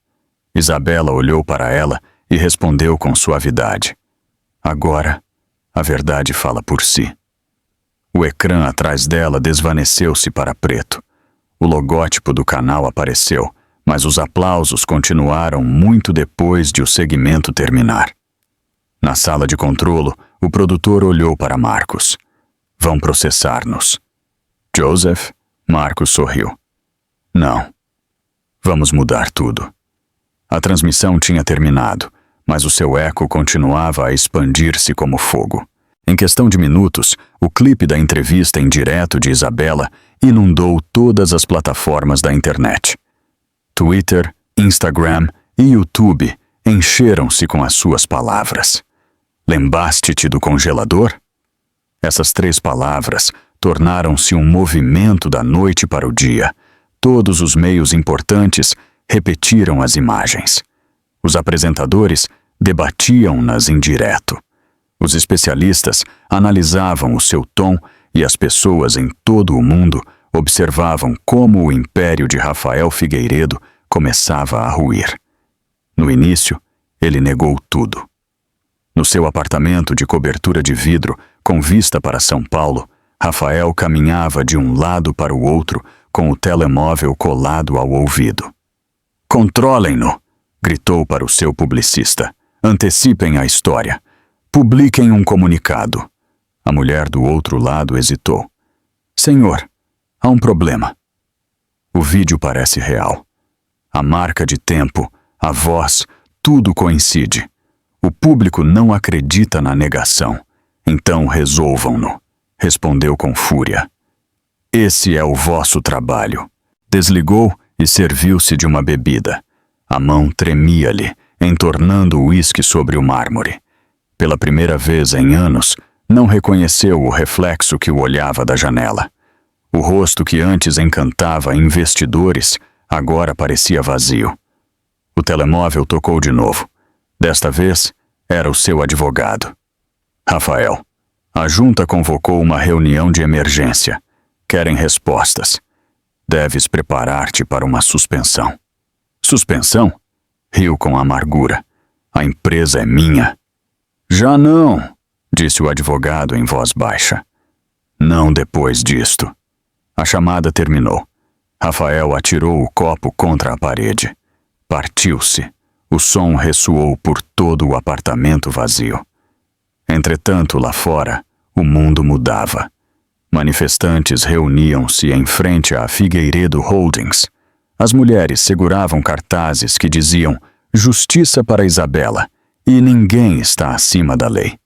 Isabela olhou para ela e respondeu com suavidade. "Agora, a verdade fala por si." O ecrã atrás dela desvaneceu-se para preto. O logótipo do canal apareceu, mas os aplausos continuaram muito depois de o segmento terminar. Na sala de controlo, o produtor olhou para Marcos. "Vão processar-nos." "Joseph?" Marcos sorriu. "Não. Vamos mudar tudo." A transmissão tinha terminado, mas o seu eco continuava a expandir-se como fogo. Em questão de minutos, o clipe da entrevista em direto de Isabela inundou todas as plataformas da internet. Twitter, Instagram e YouTube encheram-se com as suas palavras. "Lembraste-te do congelador?" Essas 3 palavras tornaram-se um movimento da noite para o dia. Todos os meios importantes repetiram as imagens. Os apresentadores debatiam-nas em direto. Os especialistas analisavam o seu tom e as pessoas em todo o mundo observavam como o império de Rafael Figueiredo começava a ruir. No início, ele negou tudo. No seu apartamento de cobertura de vidro, com vista para São Paulo, Rafael caminhava de um lado para o outro com o telemóvel colado ao ouvido. "Controlem-no!" gritou para o seu publicista. Antecipem a história. Publiquem um comunicado. A mulher do outro lado hesitou. Senhor, há um problema. O vídeo parece real. A marca de tempo, a voz, tudo coincide. O público não acredita na negação. Então resolvam-no, respondeu com fúria. Esse é o vosso trabalho. Desligou e serviu-se de uma bebida. A mão tremia-lhe, entornando o uísque sobre o mármore. Pela primeira vez em anos, não reconheceu o reflexo que o olhava da janela. O rosto que antes encantava investidores, agora parecia vazio. O telemóvel tocou de novo. Desta vez, era o seu advogado. Rafael, a junta convocou uma reunião de emergência. Querem respostas. Deves preparar-te para uma suspensão. Suspensão? Riu com amargura. A empresa é minha. Já não, disse o advogado em voz baixa. Não depois disto. A chamada terminou. Rafael atirou o copo contra a parede. Partiu-se. O som ressoou por todo o apartamento vazio. Entretanto, lá fora, o mundo mudava. Manifestantes reuniam-se em frente à Figueiredo Holdings. As mulheres seguravam cartazes que diziam Justiça para Isabela e ninguém está acima da lei.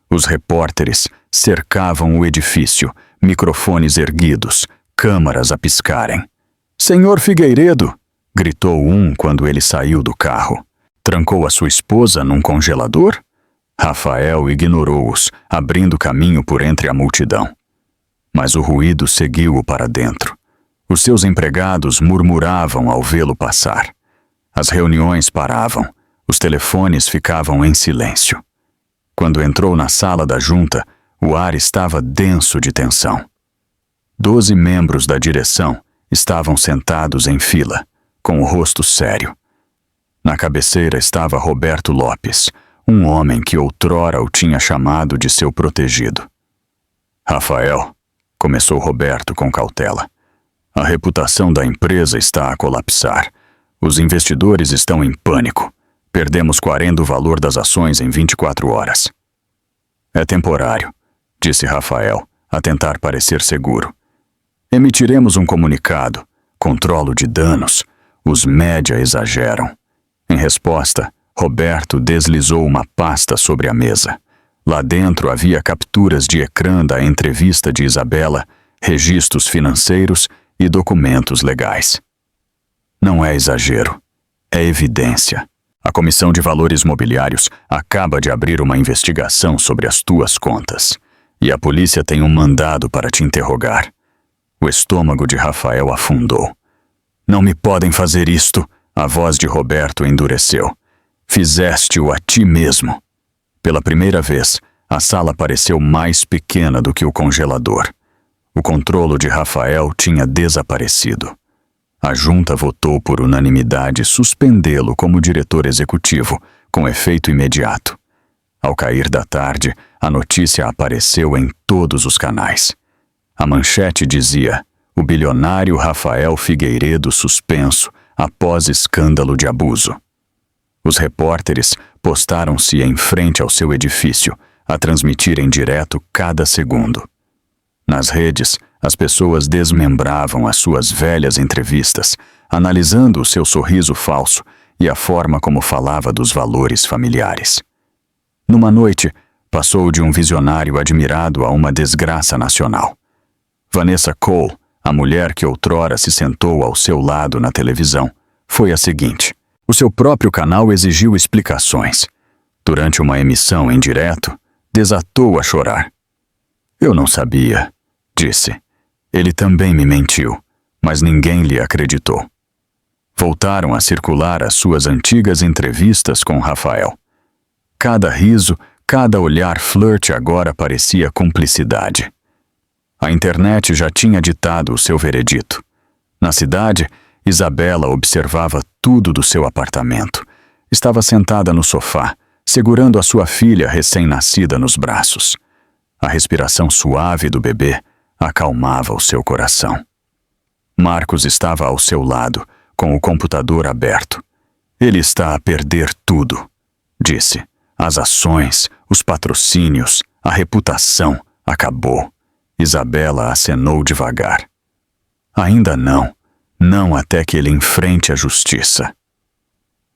Os repórteres cercavam o edifício, microfones erguidos, câmaras a piscarem. Senhor Figueiredo! Gritou um quando ele saiu do carro. Trancou a sua esposa num congelador? Rafael ignorou-os, abrindo caminho por entre a multidão. Mas o ruído seguiu-o para dentro. Os seus empregados murmuravam ao vê-lo passar. As reuniões paravam. Os telefones ficavam em silêncio. Quando entrou na sala da junta, o ar estava denso de tensão. 12 membros da direção estavam sentados em fila, com o rosto sério. Na cabeceira estava Roberto Lopes, um homem que outrora o tinha chamado de seu protegido. Rafael, começou Roberto com cautela. A reputação da empresa está a colapsar. Os investidores estão em pânico. Perdemos 40% do valor das ações em 24 horas. É temporário, disse Rafael, a tentar parecer seguro. Emitiremos um comunicado. Controlo de danos. Os média exageram. Em resposta, Roberto deslizou uma pasta sobre a mesa. Lá dentro havia capturas de ecrã da entrevista de Isabela, registros financeiros e documentos legais. Não é exagero, é evidência. A Comissão de Valores Mobiliários acaba de abrir uma investigação sobre as tuas contas. E a polícia tem um mandado para te interrogar. O estômago de Rafael afundou. Não me podem fazer isto, a voz de Roberto endureceu. Fizeste-o a ti mesmo. Pela primeira vez, a sala pareceu mais pequena do que o congelador. O controlo de Rafael tinha desaparecido. A junta votou por unanimidade suspendê-lo como diretor executivo, com efeito imediato. Ao cair da tarde, a notícia apareceu em todos os canais. A manchete dizia: o bilionário Rafael Figueiredo suspenso após escândalo de abuso. Os repórteres postaram-se em frente ao seu edifício, a transmitir em direto cada segundo. Nas redes, as pessoas desmembravam as suas velhas entrevistas, analisando o seu sorriso falso e a forma como falava dos valores familiares. Numa noite, passou de um visionário admirado a uma desgraça nacional. Vanessa Cole, a mulher que outrora se sentou ao seu lado na televisão, foi a seguinte. O seu próprio canal exigiu explicações. Durante uma emissão em direto, desatou a chorar. Eu não sabia, disse. Ele também me mentiu, mas ninguém lhe acreditou. Voltaram a circular as suas antigas entrevistas com Rafael. Cada riso, cada olhar flerte agora parecia cumplicidade. A internet já tinha ditado o seu veredito. Na cidade, Isabela observava tudo do seu apartamento. Estava sentada no sofá, segurando a sua filha recém-nascida nos braços. A respiração suave do bebê acalmava o seu coração. Marcos estava ao seu lado, com o computador aberto. Ele está a perder tudo, disse. As ações, os patrocínios, a reputação, acabou. Isabela acenou devagar. Ainda não. Não até que ele enfrente a justiça.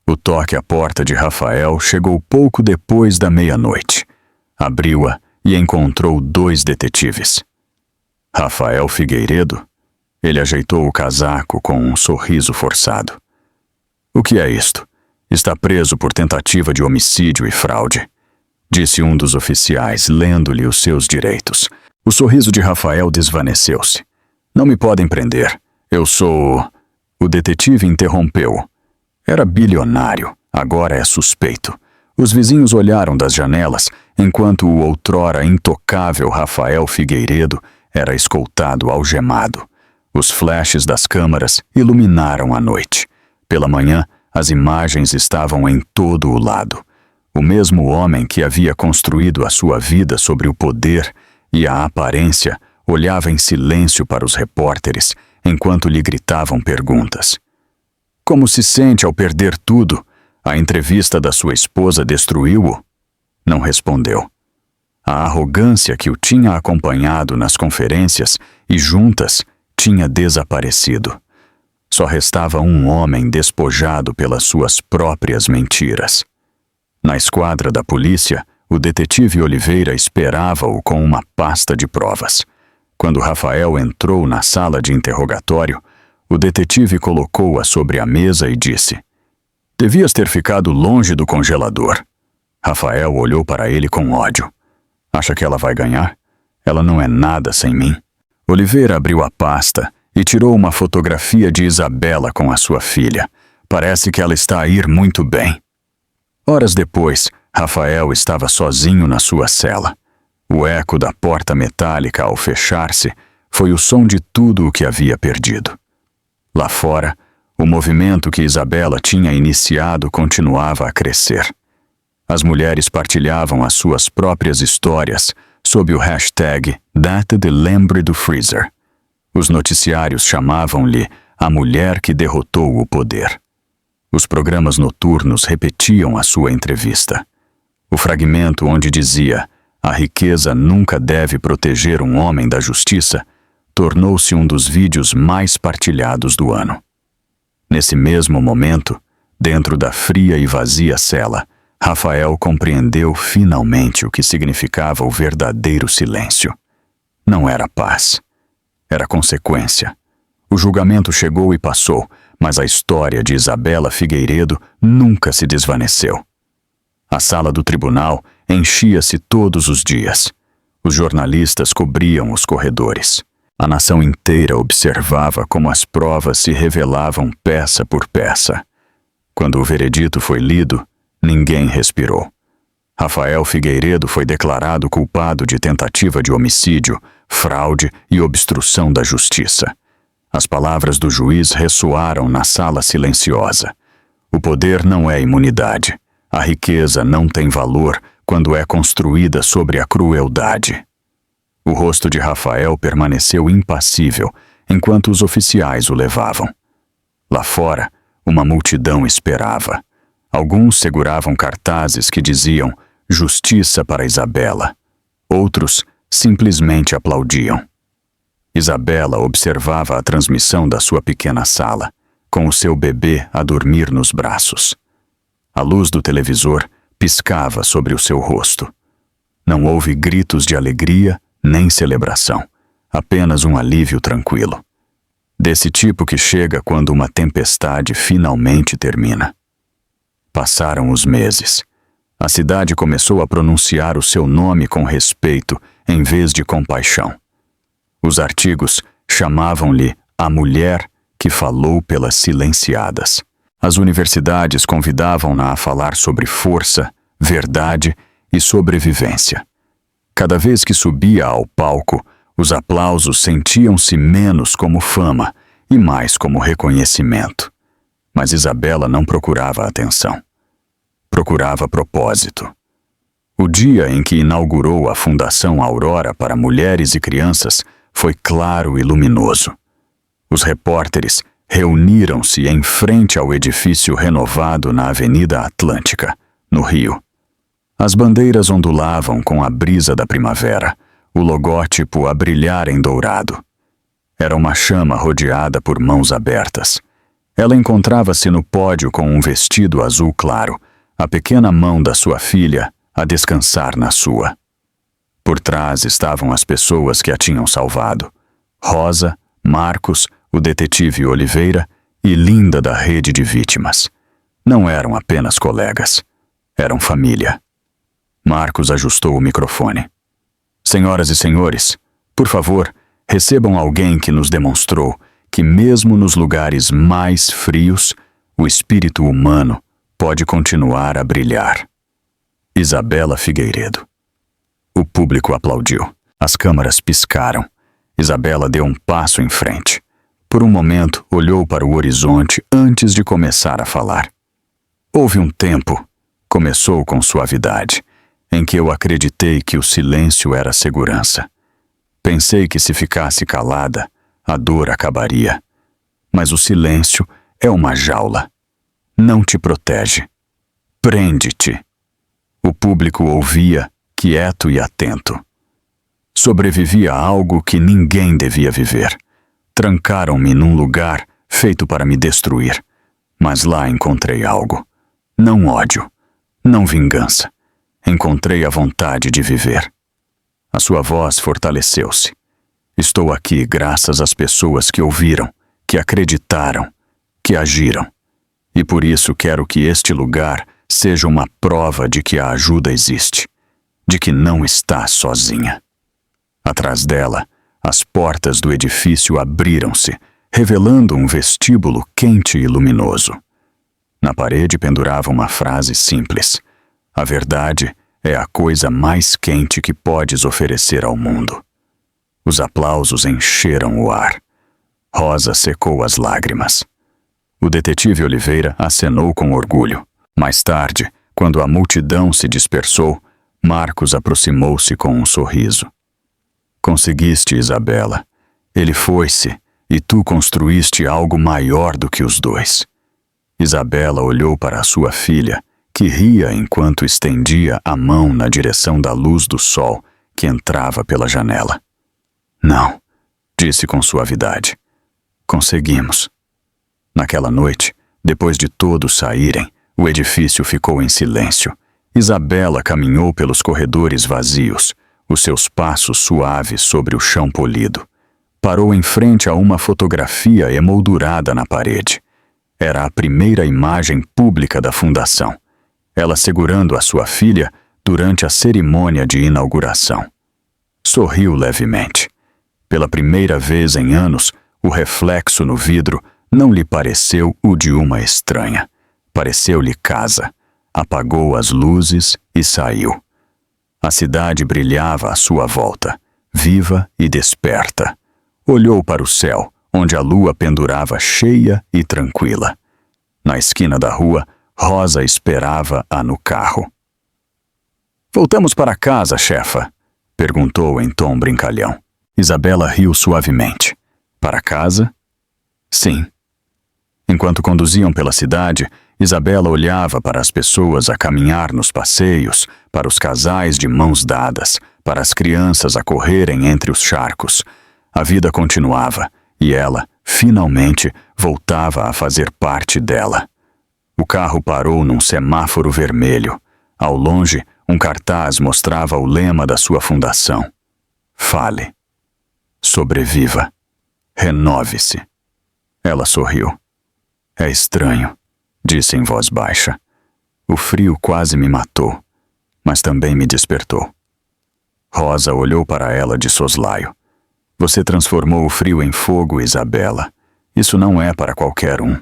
O toque à porta de Rafael chegou pouco depois da meia-noite. Abriu-a e encontrou 2 detetives. Rafael Figueiredo? Ele ajeitou o casaco com um sorriso forçado. O que é isto? Está preso por tentativa de homicídio e fraude, disse um dos oficiais, lendo-lhe os seus direitos. O sorriso de Rafael desvaneceu-se. Não me podem prender. Eu sou... O detetive interrompeu. Era bilionário, agora é suspeito. Os vizinhos olharam das janelas, enquanto o outrora intocável Rafael Figueiredo era escoltado algemado. Os flashes das câmaras iluminaram a noite. Pela manhã, as imagens estavam em todo o lado. O mesmo homem que havia construído a sua vida sobre o poder e a aparência olhava em silêncio para os repórteres, enquanto lhe gritavam perguntas. Como se sente ao perder tudo? A entrevista da sua esposa destruiu-o? Não respondeu. A arrogância que o tinha acompanhado nas conferências e juntas tinha desaparecido. Só restava um homem despojado pelas suas próprias mentiras. Na esquadra da polícia, o detetive Oliveira esperava-o com uma pasta de provas. Quando Rafael entrou na sala de interrogatório, o detetive colocou-a sobre a mesa e disse: "Devias ter ficado longe do congelador." Rafael olhou para ele com ódio. "Acha que ela vai ganhar? Ela não é nada sem mim." Oliveira abriu a pasta e tirou uma fotografia de Isabela com a sua filha. Parece que ela está a ir muito bem. Horas depois, Rafael estava sozinho na sua cela. O eco da porta metálica ao fechar-se foi o som de tudo o que havia perdido. Lá fora, o movimento que Isabela tinha iniciado continuava a crescer. As mulheres partilhavam as suas próprias histórias sob o hashtag Data de Lembre do Freezer. Os noticiários chamavam-lhe a mulher que derrotou o poder. Os programas noturnos repetiam a sua entrevista. O fragmento onde dizia "A riqueza nunca deve proteger um homem da justiça" tornou-se um dos vídeos mais partilhados do ano. Nesse mesmo momento, dentro da fria e vazia cela, Rafael compreendeu finalmente o que significava o verdadeiro silêncio. Não era paz. Era consequência. O julgamento chegou e passou, mas a história de Isabela Figueiredo nunca se desvaneceu. A sala do tribunal enchia-se todos os dias. Os jornalistas cobriam os corredores. A nação inteira observava como as provas se revelavam peça por peça. Quando o veredito foi lido, ninguém respirou. Rafael Figueiredo foi declarado culpado de tentativa de homicídio, fraude e obstrução da justiça. As palavras do juiz ressoaram na sala silenciosa. O poder não é imunidade. A riqueza não tem valor quando é construída sobre a crueldade. O rosto de Rafael permaneceu impassível enquanto os oficiais o levavam. Lá fora, uma multidão esperava. Alguns seguravam cartazes que diziam "Justiça para Isabela". Outros simplesmente aplaudiam. Isabela observava a transmissão da sua pequena sala, com o seu bebê a dormir nos braços. A luz do televisor piscava sobre o seu rosto. Não houve gritos de alegria nem celebração, apenas um alívio tranquilo. Desse tipo que chega quando uma tempestade finalmente termina. Passaram os meses. A cidade começou a pronunciar o seu nome com respeito em vez de compaixão. Os artigos chamavam-lhe a mulher que falou pelas silenciadas. As universidades convidavam-na a falar sobre força, verdade e sobrevivência. Cada vez que subia ao palco, os aplausos sentiam-se menos como fama e mais como reconhecimento. Mas Isabela não procurava atenção. Procurava propósito. O dia em que inaugurou a Fundação Aurora para Mulheres e Crianças foi claro e luminoso. Os repórteres reuniram-se em frente ao edifício renovado na Avenida Atlântica, no Rio. As bandeiras ondulavam com a brisa da primavera, o logótipo a brilhar em dourado. Era uma chama rodeada por mãos abertas. Ela encontrava-se no pódio com um vestido azul claro, a pequena mão da sua filha a descansar na sua. Por trás estavam as pessoas que a tinham salvado: Rosa, Marcos, o detetive Oliveira e Linda da rede de vítimas. Não eram apenas colegas, eram família. Marcos ajustou o microfone. Senhoras e senhores, por favor, recebam alguém que nos demonstrou que mesmo nos lugares mais frios, o espírito humano pode continuar a brilhar. Isabela Figueiredo. O público aplaudiu. As câmaras piscaram. Isabela deu um passo em frente. Por um momento, olhou para o horizonte antes de começar a falar. Houve um tempo, começou com suavidade, em que eu acreditei que o silêncio era segurança. Pensei que se ficasse calada, a dor acabaria. Mas o silêncio é uma jaula. Não te protege. Prende-te. O público ouvia, quieto e atento. Sobrevivi a algo que ninguém devia viver. Trancaram-me num lugar feito para me destruir. Mas lá encontrei algo. Não ódio, não vingança. Encontrei a vontade de viver. A sua voz fortaleceu-se. Estou aqui graças às pessoas que ouviram, que acreditaram, que agiram. E por isso quero que este lugar seja uma prova de que a ajuda existe, de que não está sozinha. Atrás dela, as portas do edifício abriram-se, revelando um vestíbulo quente e luminoso. Na parede pendurava uma frase simples: a verdade é a coisa mais quente que podes oferecer ao mundo. Os aplausos encheram o ar. Rosa secou as lágrimas. O detetive Oliveira acenou com orgulho. Mais tarde, quando a multidão se dispersou, Marcos aproximou-se com um sorriso. Conseguiste, Isabela. Ele foi-se, e tu construíste algo maior do que os dois. Isabela olhou para a sua filha, que ria enquanto estendia a mão na direção da luz do sol que entrava pela janela. Não, disse com suavidade. Conseguimos. Naquela noite, depois de todos saírem, o edifício ficou em silêncio. Isabela caminhou pelos corredores vazios, os seus passos suaves sobre o chão polido. Parou em frente a uma fotografia emoldurada na parede. Era a primeira imagem pública da fundação. Ela segurando a sua filha durante a cerimônia de inauguração. Sorriu levemente. Pela primeira vez em anos, o reflexo no vidro não lhe pareceu o de uma estranha. Pareceu-lhe casa. Apagou as luzes e saiu. A cidade brilhava à sua volta, viva e desperta. Olhou para o céu, onde a lua pendurava cheia e tranquila. Na esquina da rua, Rosa esperava-a no carro. Voltamos para casa, chefa? Perguntou em tom brincalhão. Isabela riu suavemente. Para casa? Sim. Enquanto conduziam pela cidade, Isabela olhava para as pessoas a caminhar nos passeios, para os casais de mãos dadas, para as crianças a correrem entre os charcos. A vida continuava, e ela, finalmente, voltava a fazer parte dela. O carro parou num semáforo vermelho. Ao longe, um cartaz mostrava o lema da sua fundação. Fale. Sobreviva. Renove-se. Ela sorriu. É estranho, disse em voz baixa. O frio quase me matou, mas também me despertou. Rosa olhou para ela de soslaio. Você transformou o frio em fogo, Isabela. Isso não é para qualquer um.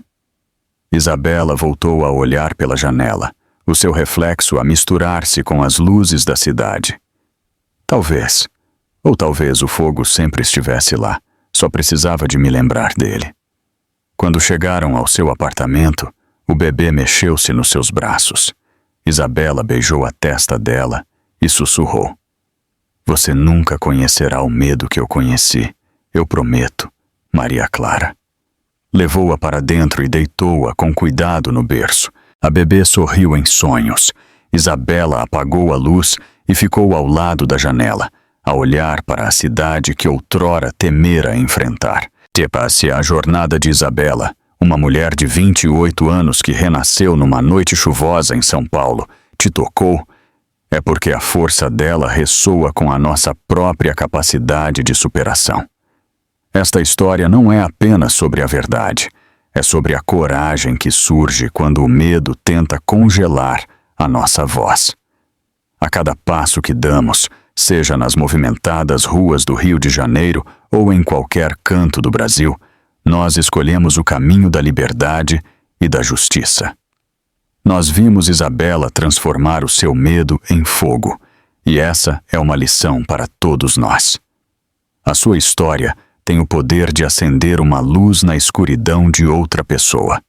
Isabela voltou a olhar pela janela, o seu reflexo a misturar-se com as luzes da cidade. Talvez, ou talvez o fogo sempre estivesse lá, só precisava de me lembrar dele. Quando chegaram ao seu apartamento, o bebê mexeu-se nos seus braços. Isabela beijou a testa dela e sussurrou. Você nunca conhecerá o medo que eu conheci, eu prometo, Maria Clara. Levou-a para dentro e deitou-a com cuidado no berço. A bebê sorriu em sonhos. Isabela apagou a luz e ficou ao lado da janela, a olhar para a cidade que outrora temera enfrentar. Tepa-se a jornada de Isabela, uma mulher de 28 anos que renasceu numa noite chuvosa em São Paulo. Te tocou? É porque a força dela ressoa com a nossa própria capacidade de superação. Esta história não é apenas sobre a verdade, é sobre a coragem que surge quando o medo tenta congelar a nossa voz. A cada passo que damos, seja nas movimentadas ruas do Rio de Janeiro ou em qualquer canto do Brasil, nós escolhemos o caminho da liberdade e da justiça. Nós vimos Isabela transformar o seu medo em fogo, e essa é uma lição para todos nós. A sua história tem o poder de acender uma luz na escuridão de outra pessoa.